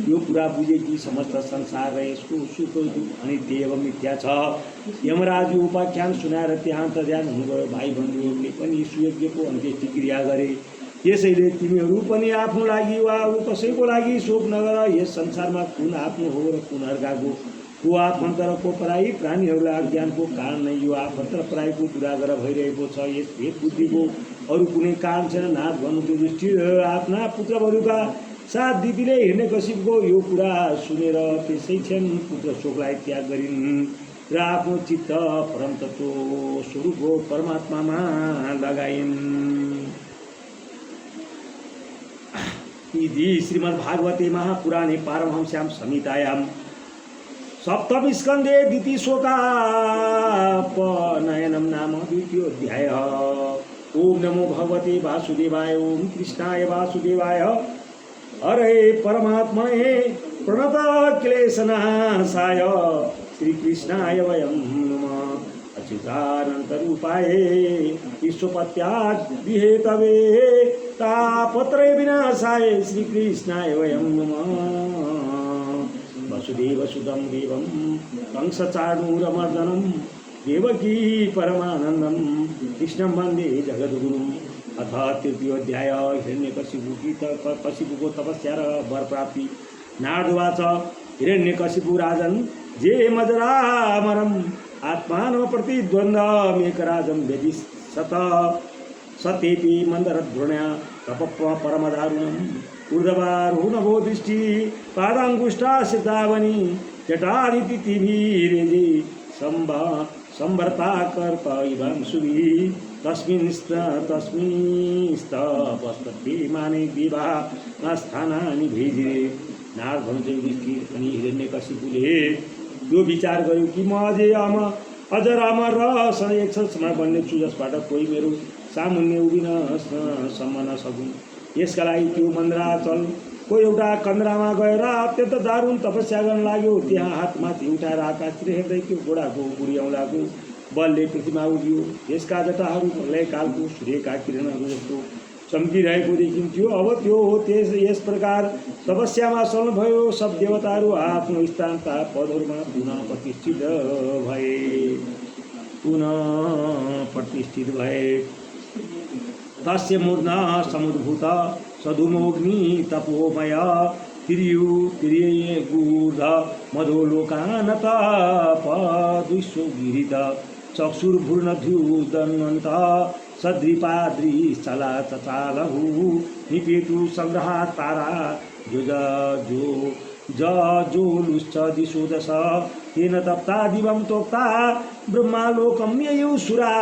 यो कुरा बुझे कि समस्त संसार र यसको सुख अनित्य एवं मिथ्या छ। यमराजु उपाख्यान सुनाएर त्यहाँ अन्तर्ध्यान हुनुभयो। भाइ बन्धुहरूले पनि सुयज्ञको अन्त्येष्टि क्रिया गरे। त्यसैले तिमीहरू पनि आफ्नो लागि वा अरू कसैको लागि शोक नगर। यस संसारमा कुन आफ्नो हो र कुन अर्काको, को आफन्त र को पराई। प्राणीहरूलाई अज्ञानको कारण नै यो आफन्त र पराईको कुरा गरेर भइरहेको छ। यस भेद बुद्धिको अरू कुनै कारण छैन। नाथ भन्नु त्यो दृष्टि आफ्ना पुत्रहरूका साथ दिदीले हिरण्यकशिपुको यो कुरा सुनेर त्यसै क्षण पुत्र शोकलाई त्याग गरिन् र आफ्नो चित्त परम तत्त्व स्वरूप परमात्मामा लगाइन्। इति श्रीमद्भागवते महापुराणे पारमहंस्यां संहितायां सप्तम स्कन्धे द्वितीय शोकापनयनं नाम द्वितीयोऽध्यायः। ओम नमो भगवते वासुदेवाय। ओम कृष्णाय वासुदेवाय। हरे परमात्मने प्रणत क्लेशनाशाय श्रीकृष्णाय वयं नमः। अच्युतानन्तरूपाय विश्वपत्याद् विहेतवे तापत्रय विनाशाय श्रीकृष्णाय वयं नमः। वसुदेवसुतं देवं कंसचाणूरमर्दनं देवकी परमानन्दं कृष्णं वन्दे जगद्गुरुम्। अथ तृतीयोऽध्याय। हिरण्यकशिपुको तपस्या र वर प्राप्ति। नारदवाच हिरण्यकशिपु राजन् जे मजरामरम् आत्मानं प्रतिद्वन्द्वमेकराजं व्यदिशत सतेऽपि मन्दरद्रोण्या तपः परमदारुणम्। ऊर्ध्वारोहणभो दृष्टि पादाङ्गुष्ठा सिद्धावनी जटादितिभिरेजे संवर्ताकर्प इवांशुभिः तस्मिंस्तपस्तत्ते माने विवाह स्थानानि भेजिरे। नारद भन्छ युधिष्ठिर अनि हिरण्यकशिपुले यो विचार गर्यो कि म अझ रामर र सधैँ एक समय बन्नेछु जसबाट कोही मेरो सामुन्ने उभिन सम्म नसकुन्। यसका लागि त्यो मन्द्राचलको एउटा कन्द्रामा गएर अत्यन्त दारुण तपस्या गर्न लाग्यो। त्यहाँ हातमाथि उठाएर आकाशतिर हेर्दै त्यो घोडाको बुढी औँलाको बलले पृथ्वीमा उभियो। यसका जटाहरू प्रलयकालको सूर्यका किरणहरू जस्तो चम्किरहेको देखिन्थ्यो। अब त्यो हो यस प्रकार तपस्यामा सल्ल भयो। सब देवताहरू आफ्नो स्थानका पदहरूमा पुनः प्रतिष्ठित भए। तस्य मूर्धा समुद्भूत सधुमोग्नि तपोमय तिर्यगूर्ध मधोलोकानतपदुष्वगिरित चक्षुर्भूर्णध्युदन्वन्त सद्रिपाद्रिश्चला चचालहु निपेतु संग्रहात् तारा जोलुश्च दिशो दश तेन तप्ता दिवं तोक्ता ब्रह्मालोकं ययौ सुरा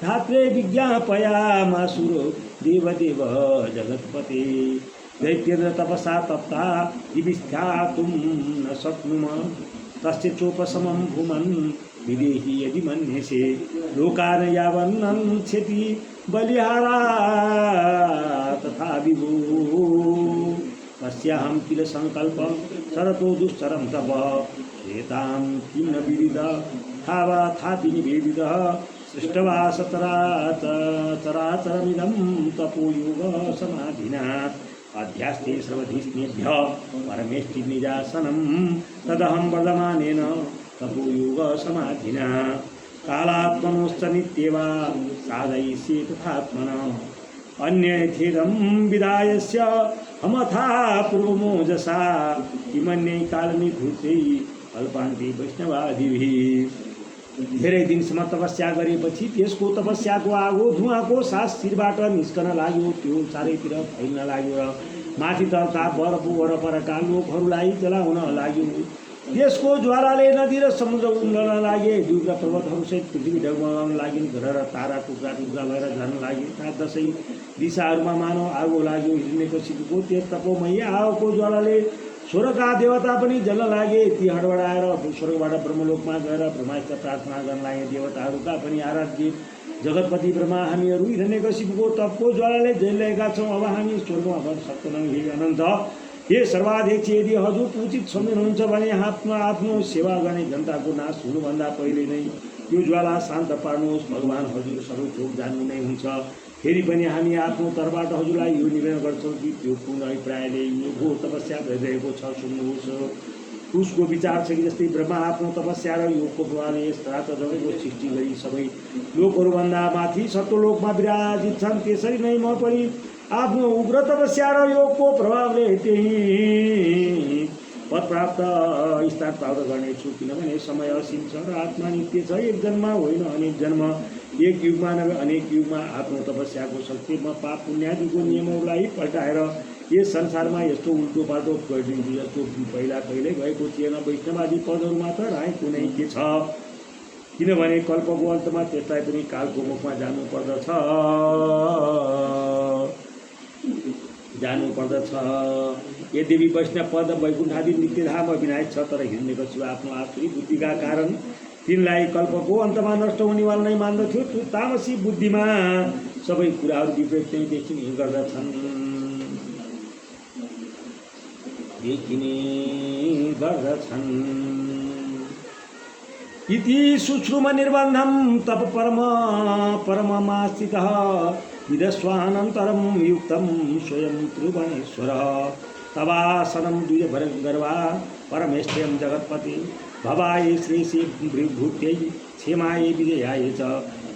धात्रे विज्ञापयामासुरो देवदेव जगत्पते दैत्येन्द्र तपसा तप्ता दिविस्थ्यातुं न शक्नुम तस्य चोपशमं भूमन् विदेहि यदि मन्यसे लोकान् यावन्नच्छति बलिहारा तथा विभो तस्याहं किल संकल्पं शरतो दुश्चरं तव श्वेतां किं न विदित थावाथापि निवेदितः सृष्टवा चराचरमिदं तपोयोगसमाधिना अध्यास्ते सर्वधिस्नेभ्यः परमेष्टि निजासनं तदहं वर्धमानेन तपोयोगसमाधिना कालात्मनोश्च नित्येवा साधयिष्ये तथात्मना अन्यथेदं विदायस्य हमथा पूर्वमोजसा किमन्यै कालनिभूतै अल्पान्ते वैष्णवादिभिः। धेरै दिनसम्म तपस्या गरेपछि त्यसको तपस्याको आगो धुवाँको सास शिरबाट निस्कन लाग्यो, त्यो चारैतिर फैल्न लाग्यो र माथि तर्दा वरपरका लोकहरूलाई जलाउन लाग्यो। त्यसको ज्वालाले नदी र समुद्र उम्लन लागे, दुर्गा पर्वतहरूसहित पृथ्वी डगमगाउन लाग्यो, ग्रह र तारा टुक्रा टुक्रा भएर झर्न लागे। दसैँ दिशाहरूमा मानव आगो लाग्यो। हिरण्यकशिपुको त्यस तपोमयी आगोको ज्वालाले स्वर्गका देवता पनि जल्न लागे। ती हडबडाएर स्वर्गबाट ब्रह्मलोकमा गएर ब्रह्मास्त्र प्रार्थना गर्न लागे। देवताहरूका पनि आराध्य जगतपति ब्रह्मा, हामीहरू हिरण्यकशिपुको तपको ज्वालाले जलिरहेका छौँ, अब हामी स्वर्गमा भन्न सक्दैनौँ। हे अनन्त, हे सर्वाध्यक्ष, यदि हजुर उचित सम्झनुहुन्छ भने आफ्नो सेवा गर्ने जनताको नाश हुनुभन्दा पहिले नै यो ज्वाला शान्त पार्नुहोस्। भगवान् हजुर सबै थोक जान्नु नै हुन्छ। फेरि पनि हामी आफ्नो तर्फबाट हजुरलाई यो निवेदन गर्छौँ कि त्यो पूर्ण अभिप्रायले यो घोर तपस्या गरिरहेको छ, सुन्नुहोस्। उसको विचार छ कि जस्तै ब्रह्मा आफ्नो तपस्या र योगको प्रभावले यस रातो जगतको सृष्टि गरी सबै लोकहरूभन्दा माथि सत्वलोकमा विराजित छन्, त्यसरी नै म पनि आफ्नो उग्र तपस्या र योगको प्रभावले त्यही पद प्राप्त स्थान प्राप्त गर्नेछु। किनभने समय असीम छ र आत्मा नित्य छ। एक जन्म होइन अनेक जन्म, एक युगमा नभए अनेक युगमा आफ्नो तपस्याको शक्तिमा पाप पुण्यादिको नियमहरूलाई पल्टाएर यस संसारमा यस्तो उल्टो पाल्टो गरिदिन्छु जस्तो पहिला कहिल्यै भएको थिएन। वैष्णवादी पदहरूमा त राई कुनै के छ, किनभने कल्पको अन्तमा त्यसलाई पनि कालको मुखमा जानुपर्दछ। यद्यपि वैष्णव पद वैकुण्ठादि नित्यधाम अविनाश छ, तर हिरण्यकशिपु आफ्नो आसुरी बुद्धिका कारण तिनलाई कल्पको अन्तमा नष्ट हुनेवाला नै मान्दथ्यो। त्यो तामसी बुद्धिमा सबै कुराहरू विपरीत नै देखिने गर्दछन्। इति सुश्रुम निर्बन्धं तप परममास्थितः विदस्वानन्तरं युक्तं स्वयं त्रिभुवनेश्वरः तवासनं द्विजभरगर्वा परमेष्ठ्यं जगत्पति भवाय श्रेयसे भूत्यै क्षेमाय विजयाय च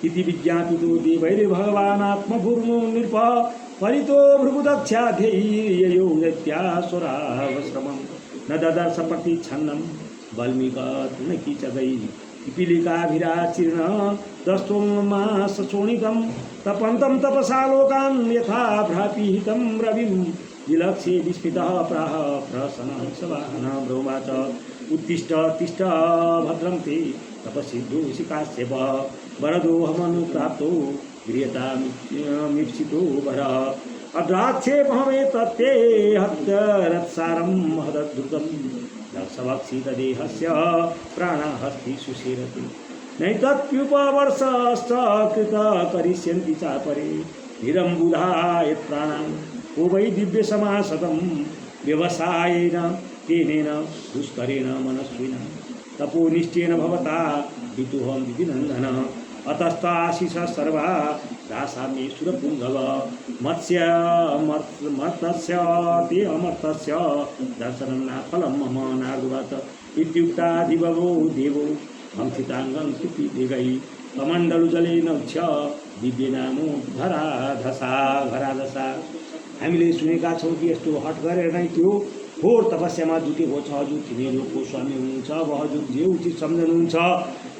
इति विज्ञापितो देवैर्भगवानात्मभूर्मो नृप परितो भृगुदक्षाध्यययो दैत्यासुरावश्रमं न ददर्श प्रतिच्छन्नं वल्मीकतृणकीचकै पिपीलिकाभिराचीर्ण दस्तोन्मासशोणितं तपन्तं तपसा लोकान् यथा भ्रापिहितं रविं विलक्ष्ये विस्मितः प्राह प्रसन्नं सवाहनः ब्रह्माच उत्तिष्ठ तिष्ठ भद्रं ते तपसिद्धोऽसि काश्यप वरदोऽहमनुप्राप्तो गृह्यतामीप्सितो वरः अद्राक्षेपहमे तत्ते हत्यरत्सारं महदद्रुतं दक्षवक्षितदेहस्य प्राणहस्ति सुशीरति नैतत्प्युपवर्षश्च कृत करिष्यन्ति चापरे निरम्बुधा यत्प्राणान् को वै दिव्यसमासतं व्यवसायेन तेनेन दुष्करेण मनस्विना तपोनिष्ठेन भवता वितुहं विधिनन्दन अतस्ताशिष सर्वा दासामि सुरपुङ्गव मत्स्य ते अमर्तस्य दर्शनं न फलं मम नारदुवाच इत्युक्तादिवगो देवो हंसिताङ्गं सुपीदिगै कमण्डलु जले नक्ष दिव्य नामो धराधसा घराधसा। हामीले सुनेका छौँ कि यस्तो हट गरेर नै त्यो घोर तपस्यामा जुटेको छ। हजुर तिमीहरूको स्वामी हुनुहुन्छ, अब हजुर जे उचित सम्झनुहुन्छ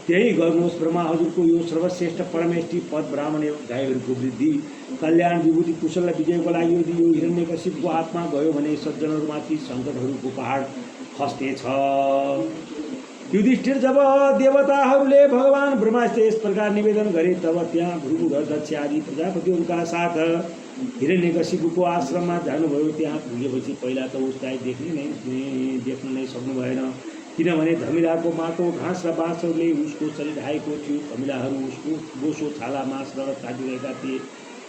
त्यही गर्नुहोस्। ब्रह्मा हजुरको यो सर्वश्रेष्ठ परमेष्ठी पद ब्राह्मण एवं गाईहरूको वृद्धि कल्याण विभूति कुशल विजयको लागि यदि यो हिरण्यकशिपुको हातमा गयो भने सज्जनहरूमाथि सङ्कटहरूको पहाड खस्नेछ। युधिष्ठिर जब देवताहरूले भगवान ब्रह्मास्त्र यस प्रकार निवेदन गरे तब त्यहाँ भृगु र दक्ष आदि प्रजापतिहरूका साथ हिरण्यकशिपुको आश्रममा जानुभयो। त्यहाँ पुगेपछि पहिला त उसलाई देख्न नै सक्नु भएन, किनभने धमिलाको माटो घाँस र बाँसहरूले उसको शरीर ढाकेको थियो। धमिलाहरू उसको बोसो छाला मास र काटिरहेका थिए।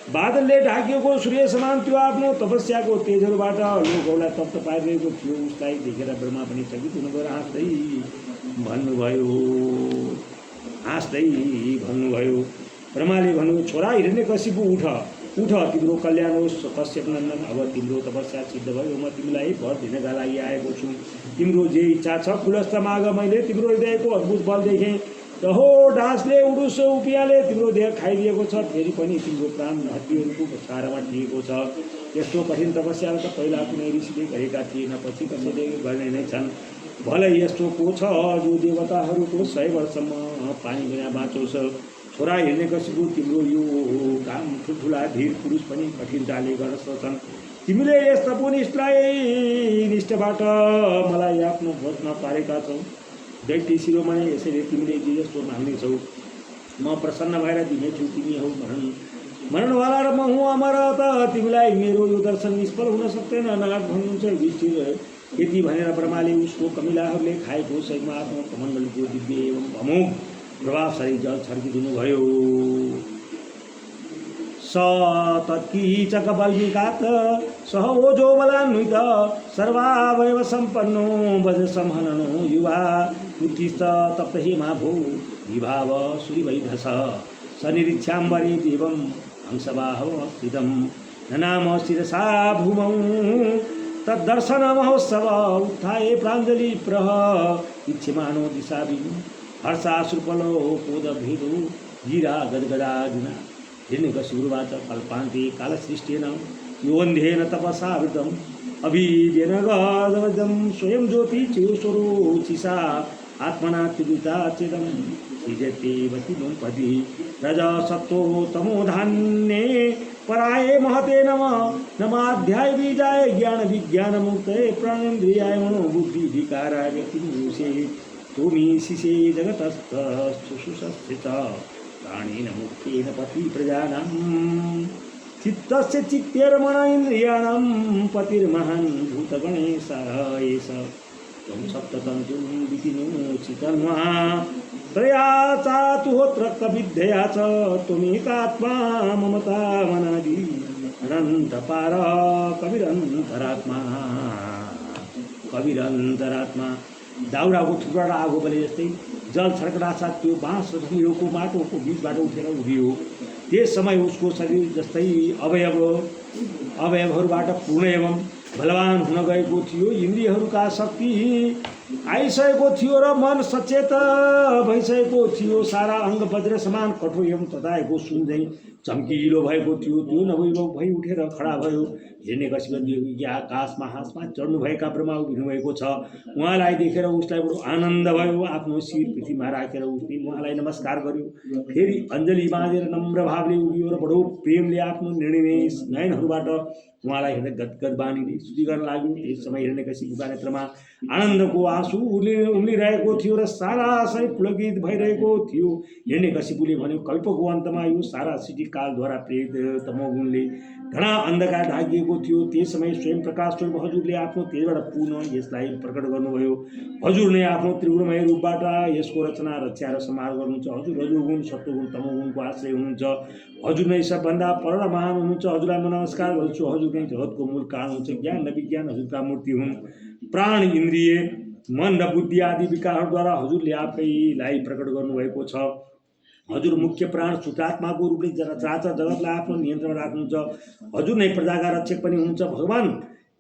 बादलले ढाकिएको सूर्य समान त्यो आफ्नो तपस्याको तेजहरूबाट लोकहरूलाई तप्त पारिरहेको थियो। उसलाई देखेर ब्रह्मा पनि चकित हुनुभयो र हाँस्दै भन्नुभयो। ब्रह्माले भन्नु, छोरा हिरण्यकशिपु उठ उठ, तिम्रो कल्याण होस् कश्यप नन्दन। अब तिम्रो तपस्या सिद्ध भयो, म तिमीलाई वर दिनका लागि आएको छु। तिम्रो जे इच्छा छ खुलस्त माग, मैले तिम्रो हृदयको अद्भुत बल देखेँ। तहो डाँसले उडुस उपियाँले तिम्रो देह खाइदिएको छ, फेरि पनि तिम्रो प्राण हड्डीहरूको छारामा टिकेको छ। यस्तो कठिन तपस्या त पहिला कुनै ऋषिले गरेका थिएन, पछि कसैले गर्ने नै छन्। भलै यस्तो को छ जो देवताहरूको 100 वर्षसम्म पानी बिना बाँचोस्। छोरा हिरण्यकशिपु, तिम्रो यो काम ठुल्ठुला धीर पुरुष पनि कठिनताले गर्न सक्छन्। तिमीले यस तपोनिष्ठलाई निष्ठाबाट मलाई आफ्नो भोजमा पारेका छौ। दैत्य शिरोमणि, यसैले तिमीले जे जस्तो माग्नेछौ म प्रसन्न भएर दिनेछु। तिमी हौ मरणवाला र म हुँ अमर, त तिमीलाई मेरो यो दर्शन निष्फल हुन सक्दैन। नारद भन्नुहुन्छ युधिष्ठिर। यति भनेर ब्रह्माले उसको कमिलाहरूले खाएको शैमा आफ्नो कमण्डलको दिव्य एवं अमोघ प्रभावशाली जल छर्किदिनुभयो। स तत्कीचक बल्मिकात् सह ओजो बलान्वित सर्वावयव सम्पन्नो वज संहननो युवा उत्तिष्ठ तप्त हेमा भो विभाव सूर्यवैधस सनिरीक्षाम्बरे देवं हंसबाहव स्थितं ननाम शिरसा भूमौ तद्दर्शन महोत्सव उत्थाये प्राञ्जलि प्रह इच्छमानो दिशाभिः हर्षाश्रुपलो कोदभेदो गिरा गदगदादिना हिरण्यकशिपुर्वाच कल्पान्ते कालसृष्टेन योऽन्धेन तपसा वृद्धम् अभिदेन गदवदं स्वयं ज्योति चिरोचिषा आत्मना त्रिविता चेदं सृजत्येव पति रजसत्तो तमोधान्ये पराये महते नमाध्याय बीजाय ज्ञान विज्ञान मुक्तये प्राणेन्द्रियाय मनोबुद्धि विकाराय व्यक्तिमुषे तुमी शिशे जगतस्थुषस्थित प्राणेन मुक्तेन पति प्रजानां चित्तस्य चित्तेर्मन इन्द्रियाणां पतिर्महान् भूतगणेश एष त्वं सप्ततन्तुं विपिनोचितन्वा त्रया चातुहोत्र कविद्यया च त्वमेकात्मा ममता मनादि अनन्तपार कविरन्तरात्मा दाउराको थुप्रोबाट आगो बले जस्तै जल छर्कँदा साथ त्यो बाँस र धमिलोको माटोको बिचबाट उठेर उभियो। त्यस समय उसको शरीर जस्तै अवयवहरूबाट पूर्ण एवं बलवान हुन गएको थियो। इन्द्रियहरूका शक्ति आइसकेको थियो र मन सचेत भइसकेको थियो। सारा अङ्ग वज्र समान कठोर एवं तताएको सुनझैँ चम्किलो भएको थियो। त्यो नभइलो भई उठेर खडा भयो। हिरण्यकशिपु आकाशमा हाँसमा चढ्नुभएका ब्रह्मा उभिनुभएको छ। उहाँलाई देखेर उसलाई बडो आनन्द भयो। आफ्नो शिर पृथ्वीमा राखेर उसले उहाँलाई नमस्कार गर्यो। फेरि अञ्जली बाँधेर नम्र भावले उभियो र बडो प्रेमले आफ्नो निर्णय नयनहरूबाट उहाँलाई हेर्दै गदगद बानीले स्तुति गर्न लाग्यो। त्यस समय हिरण्यकशिपुका नेत्रमा आनन्दको आँसु उम्लिरहेको थियो र सारा शरीर पुलकित भइरहेको थियो। हिरण्यकशिपुले भन्यो, कल्पको अन्तमा यो सारा सृष्टि कालद्वारा प्रेरित तमोगुणले घना अन्धकार ढाकिएको थियो। त्यस समय स्वयं प्रकाश स्वरूप हजुरले आफ्नो तेजबाट पुनः यसलाई प्रकट गर्नुभयो। हजुर नै आफ्नो त्रिगुणमय रूपबाट यसको रचना रक्षा र संहार गर्नुहुन्छ। हजुर रजोगुण सत्वगुण तमोगुणको आश्रय हुनुहुन्छ। हजुर नै सबभन्दा पर र महान हुनुहुन्छ। हजुरलाई म नमस्कार गर्छु। हजुर नै जगतको मूल कारण हुनुहुन्छ। ज्ञान र विज्ञान हजुरका मूर्ति हुन्। प्राण इन्द्रिय मन र बुद्धि आदि विकारहरूद्वारा हजुरले आफैलाई प्रकट गर्नुभएको छ। हजुर मुख्य प्राण सूत्रात्माको रूपले चराचर जगतलाई आफ्नो नियन्त्रणमा राख्नुहुन्छ। हजुर नै प्रजाका रक्षक पनि हुनुहुन्छ। भगवान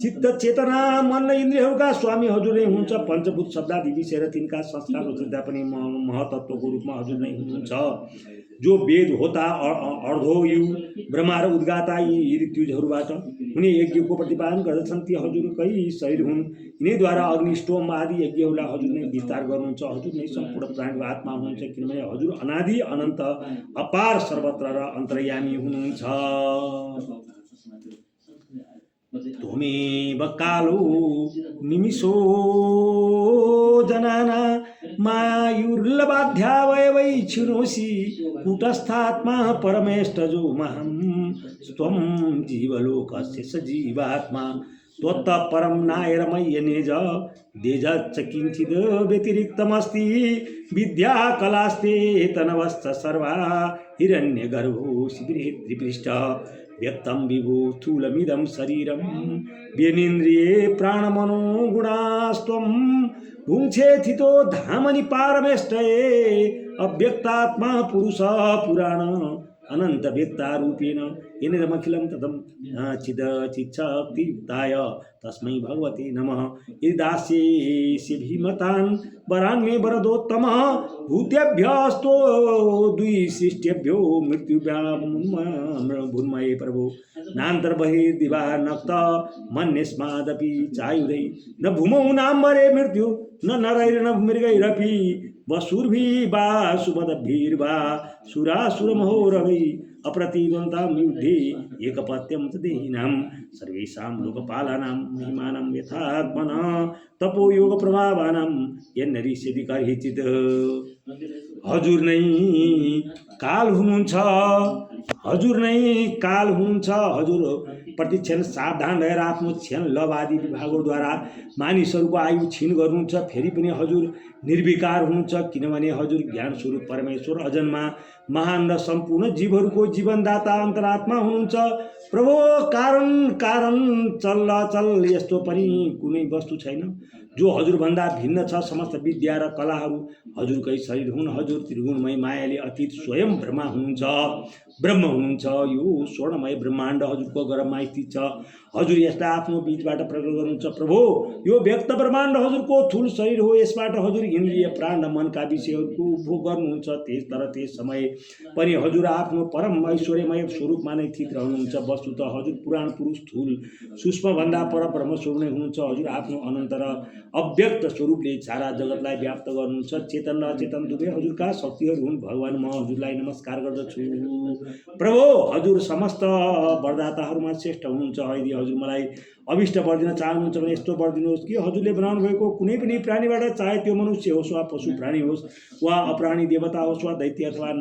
चित्त चेतना मन र इन्द्रियहरूका स्वामी हजुर नै हुनुहुन्छ। पञ्चभूत शब्दादि विषय र तिनका संस्कार चिन्ता पनि महतत्वको रूपमा हजुर नै हुनुहुन्छ। जो वेद होता अर्धोयु ब्रह्मा र उद्गाता यी ऋतुजहरूबाट हुने यज्ञको प्रतिपादन गर्दछन्। ती हजुरकै शरीर हुन्। यिनीद्वारा अग्निष्टोम आदि यज्ञहरूलाई हजुर नै विस्तार गर्नुहुन्छ। हजुर नै सम्पूर्ण प्राणीको आत्मा हुनुहुन्छ, किनभने हजुर अनादि अनन्त अपार सर्वत्र र अन्तर्यामी हुनुहुन्छ। त्वमेव कालो निमिषो जनाना मायुर्लबाध्यावयवै छिनोषि कूटस्थात्मा परमेष्टजो महं त्वं जीवलोकस्य सजीवात्मा त्वत्तः परं नायरमय्यनेज देजच्च किञ्चिद् व्यतिरिक्तमस्ति विद्या कलास्ते तनवश्च सर्वा हिरण्यगर्भो शिबिरेत्रिपृष्ठ व्यक्तं विभो स्थूलमिदं शरीरं व्यनिन्द्रिये प्राणमनो गुणास्त्वं भुङ्क्षेथितो धामनि पारमेष्टये अव्यक्तात्मा पुरुष पुराण अनंत व्यक्तारूपेण येनेदमखिलं तदं चिदचिच्छक्तियुक्ताय तस्मै भगवते नमः। यदि दास्येऽसि भीमतान् वरान् मे वरदोत्तमः भूतेभ्यस्तो द्विशिष्ट्येभ्यो मृत्युभून्मये प्रभो नान्तर्बहिर्दिवा नक्त मन्यस्मादपि चायुधै न भूमौ नाम्बरे मृत्यु न नरैर्न मृगैरपि वसुर्भिर्वा सुमदभिर्वा सुरासुरमहोरवै अप्रतिद्वन्द्वतां युद्धे एकपत्यं च देहिनां सर्वेषां लोकपालानां महिमानं यथात्मनः तपोयोगप्रभावानां यन्नरिष्यति कर्हिचित्। हजुर नै काल हुनुहुन्छ, हजुर नै काल हुनुहुन्छ। हजुर प्रतिक्षण सावधान रहेर आफ्नो क्षण लव आदि विभागहरूद्वारा मानिसहरूको आयु क्षीण गर्नुहुन्छ। फेरि पनि हजुर निर्विकार हुनुहुन्छ, किनभने हजुर ज्ञान स्वरूप परमेश्वर अजन्मा महान र सम्पूर्ण जीवहरूको जीवनदाता अन्तरात्मा हुनुहुन्छ। प्रभु कारण कारण चल यस्तो पनि कुनै वस्तु छैन जो हजुरभन्दा भिन्न छ। समस्त विद्या र कलाहरू हजुरकै शरीर हुन्। हजुर त्रिगुणमय मायाले अतीत स्वयं ब्रह्मा हुनुहुन्छ, ब्रह्म हुनुहुन्छ। यो स्वर्णमय ब्रह्माण्ड हजुरको गर्भमा स्थित छ। हजुर यसलाई आफ्नो बीचबाट प्रकट गर्नुहुन्छ। प्रभु यो व्यक्त ब्रह्माण्ड हजुरको थुल शरीर हो। यसबाट हजुर इन्द्रिय प्राण र मनका विषयहरूको उपभोग गर्नुहुन्छ। तर त्यस समय पनि हजुर आफ्नो परम ऐश्वर्यमय स्वरूपमा नै स्थित रहनुहुन्छ। वस्तुतः हजुर पुराण पुरुष थुल सूक्ष्मभन्दा पर ब्रह्मस्वरूप नै हुनुहुन्छ। हजुर आफ्नो अनन्त र अव्यक्त स्वरूपले सारा जगतलाई व्याप्त गर्नुहुन्छ। चेतन र अचेतन दुवै हजुरका शक्तिहरू हुन्। भगवान म हजुरलाई नमस्कार गर्दछु। प्रभु हजुर समस्त वरदाताहरूमा श्रेष्ठ हुनुहुन्छ। यदि हजुर मलाई अभिष्ट वर दिन चाहनुहुन्छ भने यस्तो वर दिनुहोस् कि हजुरले बनाउनु भएको कुनै पनि प्राणीबाट, चाहे त्यो मनुष्य होस् वा पशु प्राणी होस् वा अप्राणी देवता होस् वा दैत्य अथवा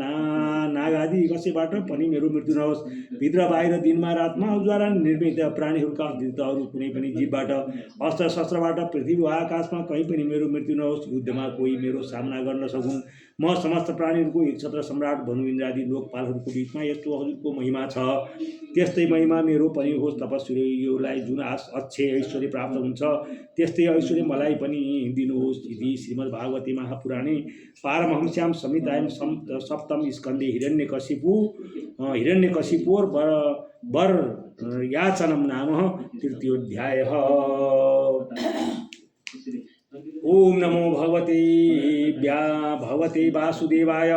नाग आदि कसैबाट पनि मेरो मृत्यु नहोस्। भित्र बाहिर दिनमा रातमा हजुरद्वारा निर्मित प्राणीहरूका अस्तित्वहरू कुनै पनि जीवबाट, अस्त्र शस्त्रबाट, पृथ्वी वा आकाशमा कहीँ पनि मेरो मृत्यु नहोस्। युद्धमा कोही मेरो सामना गर्न सकुन्। म समस्त प्राणीहरूको एक छत्र सम्राट भनु इन्द्रादि लोकपालहरूको बिचमा यस्तो हजुरको महिमा छ, त्यस्तै महिमा मेरो पनि होस्। तपस्वीलाई जुन अक्षय ऐश्वर्य प्राप्त हुन्छ त्यस्तै ऐश्वर्य मलाई पनि दिनुहोस्। इति श्रीमद्भागवते महापुराणे पारमहंस्यां संहितायां सप्तम स्कन्धे हिरण्यकशिपोर वर याचनं नाम तृतीयोऽध्यायः। ओम नमो भगवते वासुदेवाय।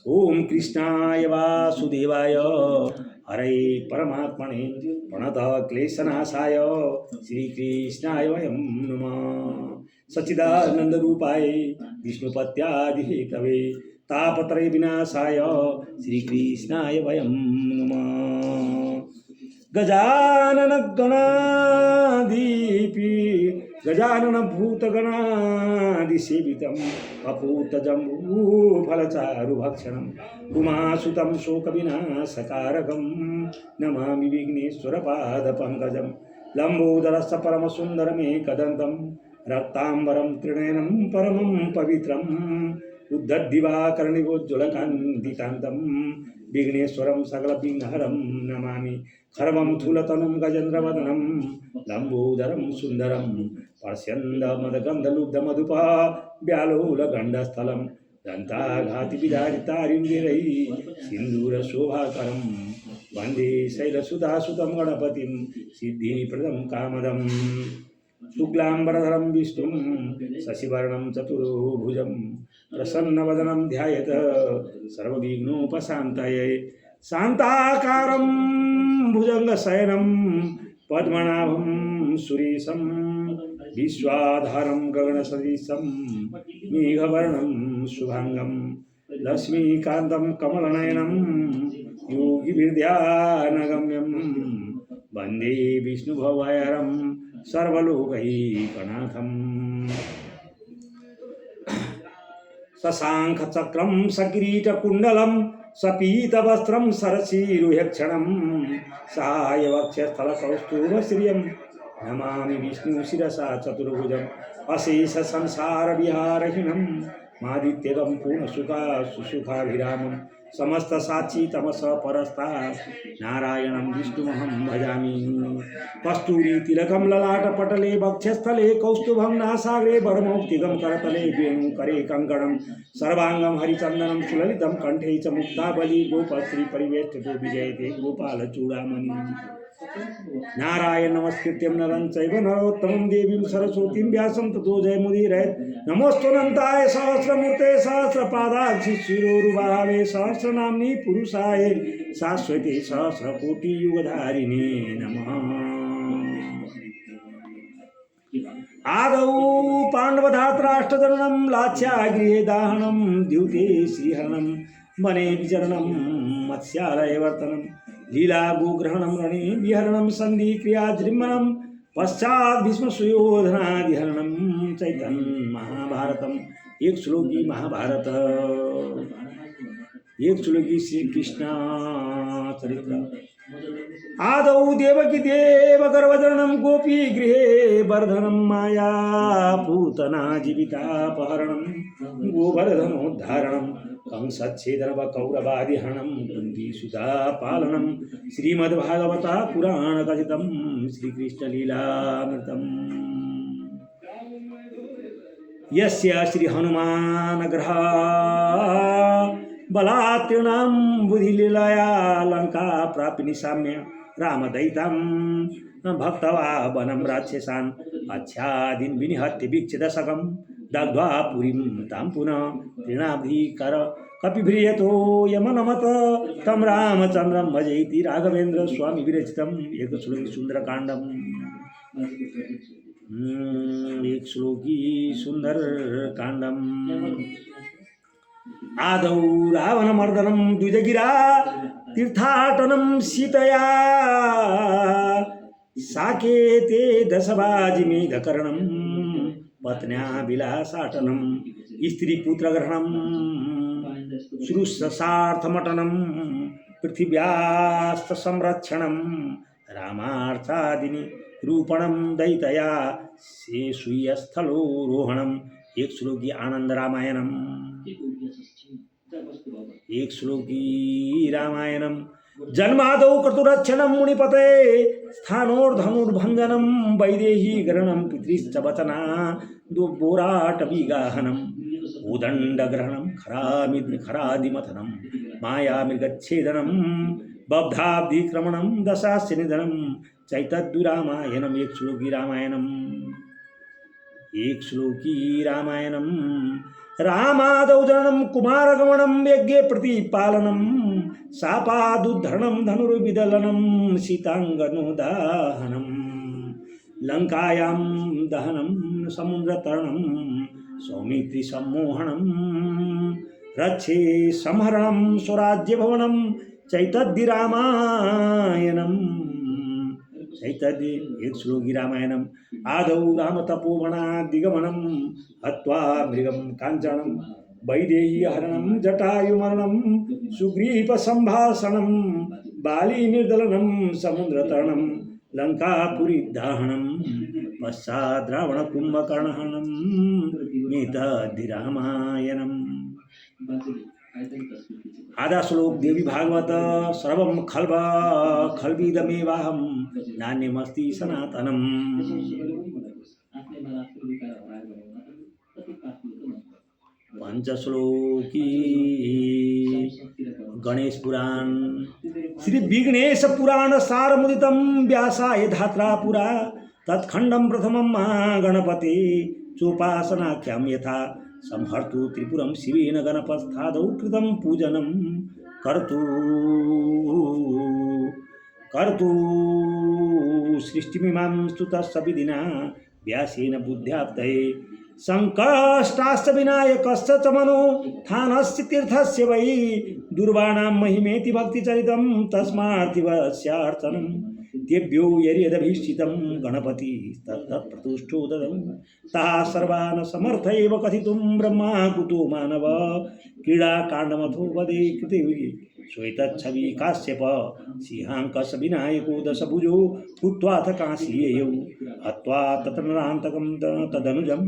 ओम कृष्णाय वासुदेवाय। हरे परमात्मने प्रणत क्लेशनाशाय श्रीकृष्णाय वयं नमः। सच्चिदानंद रूपाय विष्णुपत्यादिहेतवे तापत्रय विनाशाय श्रीकृष्णाय वयं नमः। गजानन भूतगणादिसेवितम् अपूतजम्बूफलचारुभक्षणम् उमासुतं शोकविनाशकारकं नमामि विघ्नेश्वरपादपङ्कजं। लम्बोदरस्य परमसुन्दरमेकदन्तं रक्ताम्बरं त्रिनयनं परमं पवित्रम् उद्धद्दिवाकर्णिवोज्ज्वलकान्तिकान्तं विघ्नेश्वरं सकलविघ्नहरं नमामि। खर्वं थूलतनुं गजेन्द्रवदनं लम्बोदरं सुन्दरं पर्श्यन्दमदगन्धलुब्धमधुपा व्यालोलगण्डस्थलं दन्ताघातिविदारितारिन्दिरैः सिन्दूरशोभाकरं वन्दे शैलसुधासुतं गणपतिं सिद्धिप्रदं कामदम्। शुक्लांबरधरं विष्णुं शशिवर्णं चतुर्भुजं प्रसन्नवदनं ध्यायेत सर्वविघ्नोपशान्तये शान्ताकारं भुजङ्गशयनं पद्मनाभं सुरेशं विश्वाधारं गगनसदृशं मेघवर्णं शुभांगं लक्ष्मीकान्तं कमलनयनं योगिविद्यानगम्यं वन्दे विष्णुभवयरं सर्वलोकैकनाथम् शशाङ्खचक्रं सकिरीटकुण्डलं सपीतवस्त्रं सरसीरुह्यक्षणं सहायवक्षस्थलकौस्तुभश्रियं नमामि विष्णुशिरसा चतुर्भुजम् अशेषसंसारविहारहीनं मादित्यगं पूर्णसुखा सुसुखाभिरामं समस्तसाक्षी तमस परस्ता नारायणं विष्णुमहं भजामि कस्तूरीतिलकं ललाटपटले वक्षस्थले कौस्तुभं नासाग्रे वरमौक्तिकं करतले वेणुकरे कङ्कणं सर्वाङ्गं हरिचन्दनं सुललितं कण्ठे च मुक्तावली गोपश्री परिवेष्टितो विजयते गोपालचूडामणि नारायण नमस्कृत्यं नरं चैव नरोत्तमं देवीं सरस्वतीं व्यासं ततो जयमुदीरयेत् नमोऽस्तुनन्ताय सहस्रमूर्ते सहस्रपादाक्षि शिरोरुबाहवे सहस्रनाम्नि पुरुषाय शाश्वते सहस्रकोटियुगधारिणे नमः। आदौ पाण्डवधात्राष्टदलनं लास्यागृहे दाहनं द्यूते श्रीहरणं वने विचरणं मत्स्यालयवर्तनं लीला गोग्रहणं रणे विहरणं सन्धिक्रियाजृम्भनं पश्चात् भीष्मसुयोधनादिहरणं चैतन्य महाभारतम् एक श्लोकी महाभारत एक श्लोकी श्री कृष्ण चरित्र आदौ देवकी देवगर्भजननं गोपी गृहे वर्धनं माया पूतना जीवितापहरणं गोवर्धनोद्धारणं कंसच्छेदनव कौरवादिहरणं कुन्तीसुता पालनं श्रीमद्भागवता पुराणकथितं श्रीकृष्णलीलामृतम् यस्य श्री हनुमान ग्रह बलात्तीर्णां बुद्धिलीलया लंका प्राप्ति साम्य रामदयितं भक्त्वा वनं राक्षसान् अच्छादीन् विनिहत्य वीक्षितशकं दग्ध्वा पुरीं तां पुनः तृणाभिकर कपिभ्रियतो यमनमत तं रामचन्द्रं भजेति राघवेन्द्र स्वामी विरचितम् एकश्लोकी सुन्दरकाण्डम् एक श्लोकी सुंदर कांडम आदौ रावणमर्दनं द्विजगिरा तीर्थाटनं सीतया साकेते दशबाजिमेघकर्णं पत्न्या विलासाटनं स्त्रीपुत्रग्रहणं श्रुषसार्थमटनं पृथिव्यास्तसंरक्षणं रामार्थादिनि रूपणं दयितया शेषुयस्थलोरोहणम् एक श्लोकी आनंद रामायणम एक श्लोकी रामायणम जन्मादौ क्रतुरक्षणं मुनिपते स्थानोर्धनुर्भञ्जनं वैदेही ग्रहणं पितृश्च वचना दुर्बोराटविगाहनम् उदण्डग्रहणं खरादिमथनं मायामृगच्छेदनं बब्धाब्धिक्रमणं दशास्य निधनं चैतद्विरामायणम् एक श्लोकी रामायणं रामादौ जननं कुमारगमनं यज्ञे प्रतिपालनं शापादुद्धरणं धनुर्विदलनं सीताङ्गनोदाहनं लङ्कायां दहनं समुद्रतरणं सौमित्रिसम्मोहनं रक्षे संहरणं स्वराज्यभवनं चैतद्विरामायणम् चैतद्य एक श्लोकी रामायणम् आदौ रामतपोवनादिगमनं हत्वा मृगं काञ्चनं वैदेहीहरणं जटायुमरणं सुग्रीवसम्भाषणं बालीनिर्दलनं समुद्रतरणं लङ्कापुरीदाहनं पश्चात् रावणकुम्भकर्णहरणं एतद्रामायणम् आधा श्लोक देवी भागवत सर्वं खल्विदमेवाहं नान्यमस्ति सनातनम् पंचश्लोकी गणेश पुराण श्री विघ्नेश पुराण सारमुदितं व्यासाय धात्रा पुरा तत्खण्डं प्रथमं गणपति चोपासनाख्यां यथा संहर्तु त्रिपुरं शिवेन गणपस्थादौ कृतं पूजनं कर्तु कर्तु सृष्टिमिमां स्तुतस्य विधिना व्यासेन बुद्ध्याप्तये संकष्टाश्च विनायकश्च च मनोत्थानस्य तीर्थस्य वै दुर्वाणां महिमेति भक्तिचरितं तस्मार्थिवस्यार्चनं तेभ्यो यर्यदभीष्टितं गणपति तत्तत्प्रतुष्टो ददौ ताः सर्वान् समर्थ एव कथितुं ब्रह्मा कुतो मानव क्रीडाकाण्डमथो वदे कृते श्वेतच्छवि काश्यप सिंहाङ्कस विनायको दशभुजो भूत्वाथ काशीययौ हत्वा तत्र तदनुजं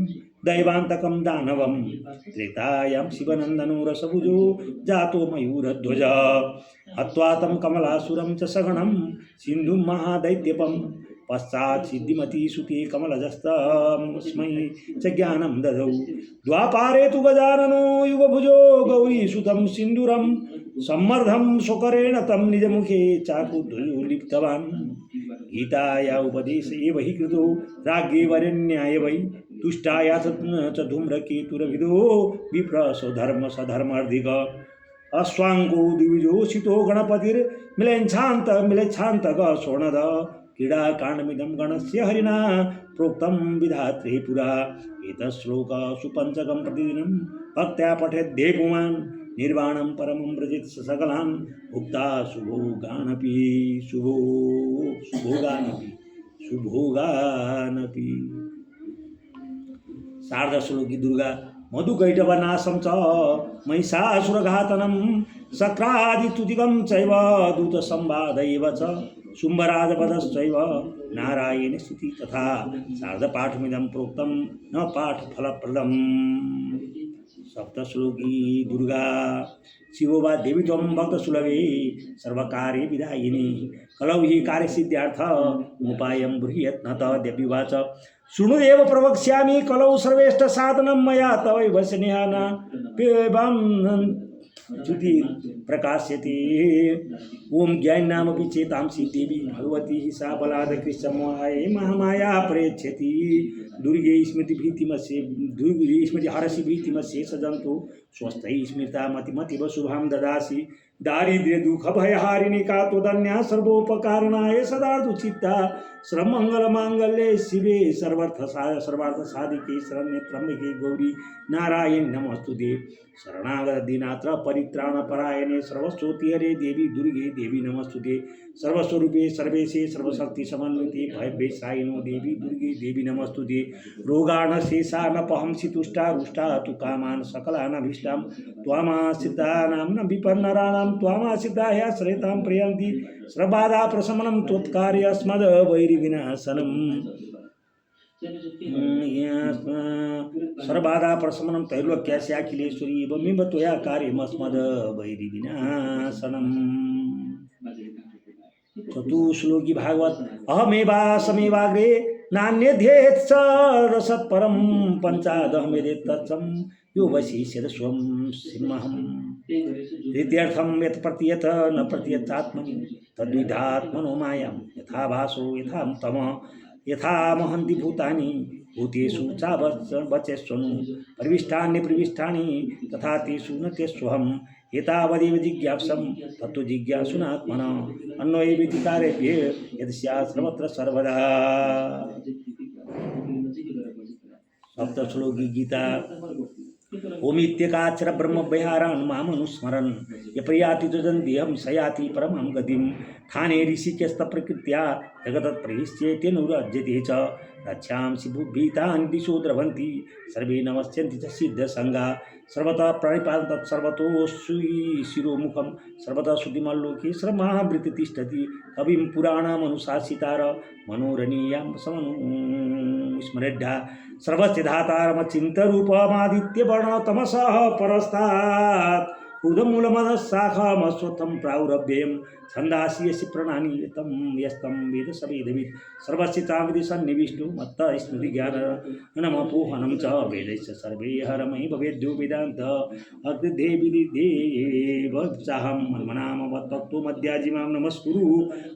दैवान्तकं दानवं त्रेतायां शिवनन्दनो रसभुजो जातो मयूरध्वज हत्वा तं कमलासुरं च सगणं सिन्धुं महादैत्यपं पश्चात् सिद्धिमती सुते कमलजस्तस्मै च ज्ञानं ददौ द्वापारे तु गजाननो युगभुजो गौरीसुतं सिन्दूरं सम्मर्धं स्वकरेण तं निजमुखे चाकुध्वजो लिप्तवान् गीताया उपदेश एव हि कृतो राज्ञे वरेण्याय वै तुष्टायाथ च धूम्रकेतुरविदो विप्र सधर्मार्धिक अश्वाङ्गो द्विजोषितो गणपतिर्मिलेच्छान्तक स्वर्णद क्रीडाकाण्डमिदं गणस्य हरिणा प्रोक्तं विधात्रे पुरा एतश्लोक सुपञ्चकं प्रतिदिनं भक्त्या पठेद्ध्ये पुमान् निर्वाणं परमं व्रजेत् सकलान् भुक्ता शुभोगानपि शारदश्लोकी दुर्गा मधुकैटवनाशं च महिषासुरघातनं शक्रादितुतिकं चैव दूतसंवादैव च शुम्भराजपदश्चैव नारायण स्तुति तथा शारदपाठमिदं प्रोक्तं न पाठफलप्रदम् सप्तश्लोकी दुर्गा शिवो वा देवी त्वं भक्तसुलभे सर्वकार्य विधायिनी कलौ हि कार्यसिद्ध्यार्थमुपायं ब्रूहीयत्नत देव्युवाच शृणुदेव प्रवक्ष्यामि कलौ सर्वेष्ट साधनं मया तवैव स्नेहान ज्योति प्रकाश्यते ओम ज्ञानामपि चेतांसि देवी भगवती सा बलाद कृष्णमाये महामाया प्रेक्षति दुर्गे स्मृति हरसि भीतिमस्य सजन्तु स्वस्थै स्मृता मतिमतिव शुभां ददासि दारिद्र्य दुख भयहारिणी का त्वदन्या सर्वोपकारणाय सदा दुचित्ता सर्वमंगल मांगल्ये शिवे सर्वार्थ साधिके शरण्ये त्र्यंबके गौरी नारायण नमस्तुते शरणागत दीनात्र परित्राण परायणे सर्वस्तोति हरे देवी दुर्गे देवी नमस्तुते सर्वस्वरूपे सर्वेशे सर्वशक्ति समन्विते भयभेशायिनो देवी दुर्गे देवी नमस्तुते रोगाण शेषा न पहंसि तुष्टा रुष्टा तु कामान सकलानभीष्टां त्वामाश्रितानां न विपन्नराणां त्वामाश्रिता ह्याश्रयतां प्रयन्ति सर्वबाधा प्रशमनं त्वत्कार्यस्मद् वैरिविनाशनम् सर्वबाधा प्रशमनं तैर्लोक्यास्याखिलेश्वरी एवमेव त्वया कार्यमस्मद् वैरिविनाशनम् चतुश्लोकी भागवत अहमेवासमेवाग्रे नान्यध्येत् स रसत्परं पञ्चादहमेदेत् तत्सं यो वशिष्यति स्वं सिंहम् तृतीयर्थं यत् प्रतीयत न प्रतीयतात्मनि तद्विधात्मनो मायां यथा भासो यथा तमः यथा महन्ति भूतानि भूतेषु चावचेष्वनु प्रविष्टानि प्रविष्टानि तथा तेषु न तेष्वहम् एतावदेव जिज्ञासं तत्त्व जिज्ञासुनात्मना अन्वयविधिकारेभ्य यद् स्यात् सर्वत्र सर्वदा। सप्तश्लोकी गीता ओमित्यकाक्षर ब्रह्म विहारान् मामनुस्मरन् यप्रयाति तुजन्त्यहं सयाति परमं गतिं थाने ऋषिकेस्त प्रकृत्या जगतत्प्रहिष्येत्यनुरज्यते च रक्षांसि भूभीतानि दिशो द्रवन्ति सर्वे नमस्यन्ति च सिद्धसङ्गा सर्वतः प्रणिपातं सर्वतोऽस्यै शिरोमुखं सर्वतः श्रुतिमल्लोके सर्वमहावृत्ति तिष्ठति कविं पुराणमनुशासितार मनोरणीयां समनुस्मरेढ्या सर्वस्य धातारमचिन्तरूपमादित्यवर्णतमसः परस्तात् ऊर्ध्वमूलमधःशाखमश्वत्थं प्राहुरव्ययं छन्दासि यस्य प्रणानि यस्तं वेद स वेदवित् सर्वस्य चाविधि सन्निविष्टो मत्त स्मृतिज्ञानमपोहनं च वेदैश्च सर्वे हरमहि भवेद्यो वेदान्त अग्निदेविदेव चाहं मन्मनामवत्तत्त्वमध्याजिमां नमस्कुरु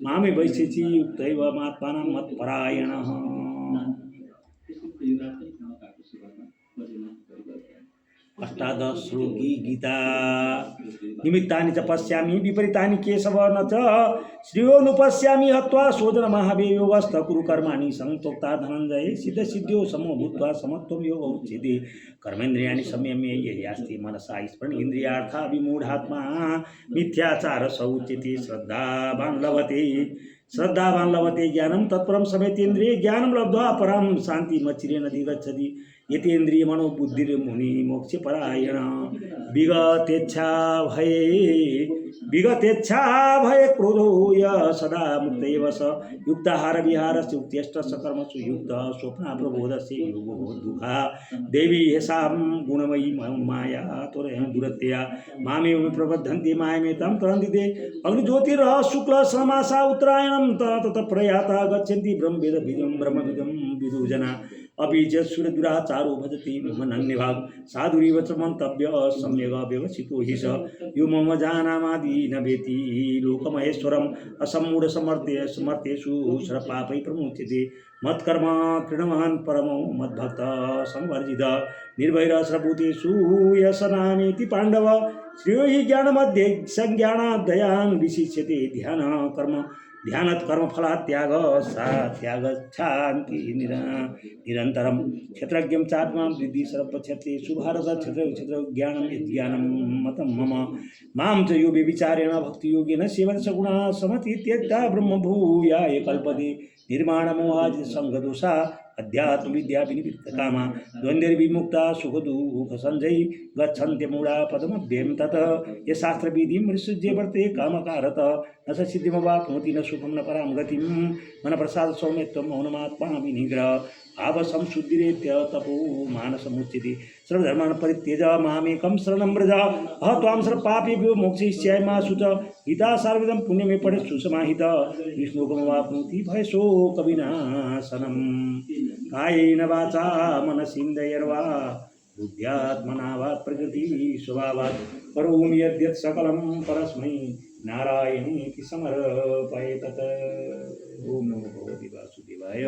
मामे वैशेषि युक्तैव मात्मानं मत्परायणः। अष्टादशश्लोकी गीता। निमित्तानि च पश्यामि विपरीतानि केशव न च श्रेयोनुपश्यामि हत्वा शोधन महावेयोगस्थ कुरु कर्माणि संतोक्ता धनञ्जय सिद्ध सिद्ध्यो समो भूत्वा समत्वं योग उच्यते कर्मेन्द्रियाणि संयम्य ययास्ति मनसा स्मरन् इन्द्रियार्था विमूढात्मा मिथ्याचार स उच्यते श्रद्धावान् लभते ज्ञानं तत्परं समेतेन्द्रिये ज्ञानं लब्ध्वा परां शान्तिमचिरेण अधिगच्छति यतेन्द्रिय मनोबुद्धिर्मुनि मोक्षपरायण विगतेच्छा भये क्रोधो य सदा मुक्त एव स युक्ताहार विहारस्य उक्त्यष्टस्य कर्मसु युक्तः स्वप्ना प्रबोधस्य योगो दुःखा देवी येषां गुणमयी माया त्वरयं दुरत्यया मामेव प्रबद्धन्ति मायमेतां तरन्ति ते अग्निज्योतिरः शुक्ल समासा उत्तरायणं ततः प्रयाता गच्छन्ति ब्रह्मविदं विदुजना अपि च सुरदुराचारो भजति मनन्यभाग साधुरिव च मन्तव्य सम्यग् व्यवसितो हि स यो मम जानामादि न वेति लोकमहेश्वरम् असम्मूढसमर्थेषु सर्वपापैः प्रमुच्यते मत्कर्म कृणवान् परमो मद्भक्त संवर्जित निर्भैरस्रभूतेषु यसनामेति पाण्डव श्रेयो हि ज्ञानमध्ये संज्ञानादयान् विशिष्यते ध्यानात् कर्मफलात् त्याग सा त्यागच्छान्ति निरन्तरं क्षेत्रज्ञं चात्मा वृद्धि सर्वक्षेत्रेषु भारत क्षेत्र ज्ञानं यज्ञानं मतं मम मां च यो व्यभिचारेण भक्तियोगेन सेवन सगुणा समतीत्येता ब्रह्मभूयाय कल्पते निर्माणमोहाजित संगदोषा अध्यात्म विद्या विनिवृत्तकामा द्वन्द्वैर्विमुक्ता सुखदुःख संजयी गच्छन्त्यमूढा पदमभ्यं ततः ये शास्त्रविधिं मृत्युज्ये वर्ते कामकारत न स सिद्धिमवाप्नोति न सुखं न परां गतिं मनप्रसाद सौम्यत्वं मौनमात्मा विनिग्रह भावसंशुद्धिरेत्य तपो मानसमुच्यते सर्वधर्मान् परित्यज मामेकं शरणं व्रज अह त्वां सर्वपापेभ्यो मोक्षयिष्यामि मा शुच गीता सार्वजं पुण्यमे पठे सुसमाहित विष्णुकमवाप्नोति भयशोकविनाशनं कायेन वाचा मनसीन्द्रियैर्वा बुद्ध्यात्मना वा प्रकृति स्वभावात् करोमि यद्यत् सकलं परस्मै नारायणेति समर्पये तत्। ओम नमो भगवते वासुदेवाय।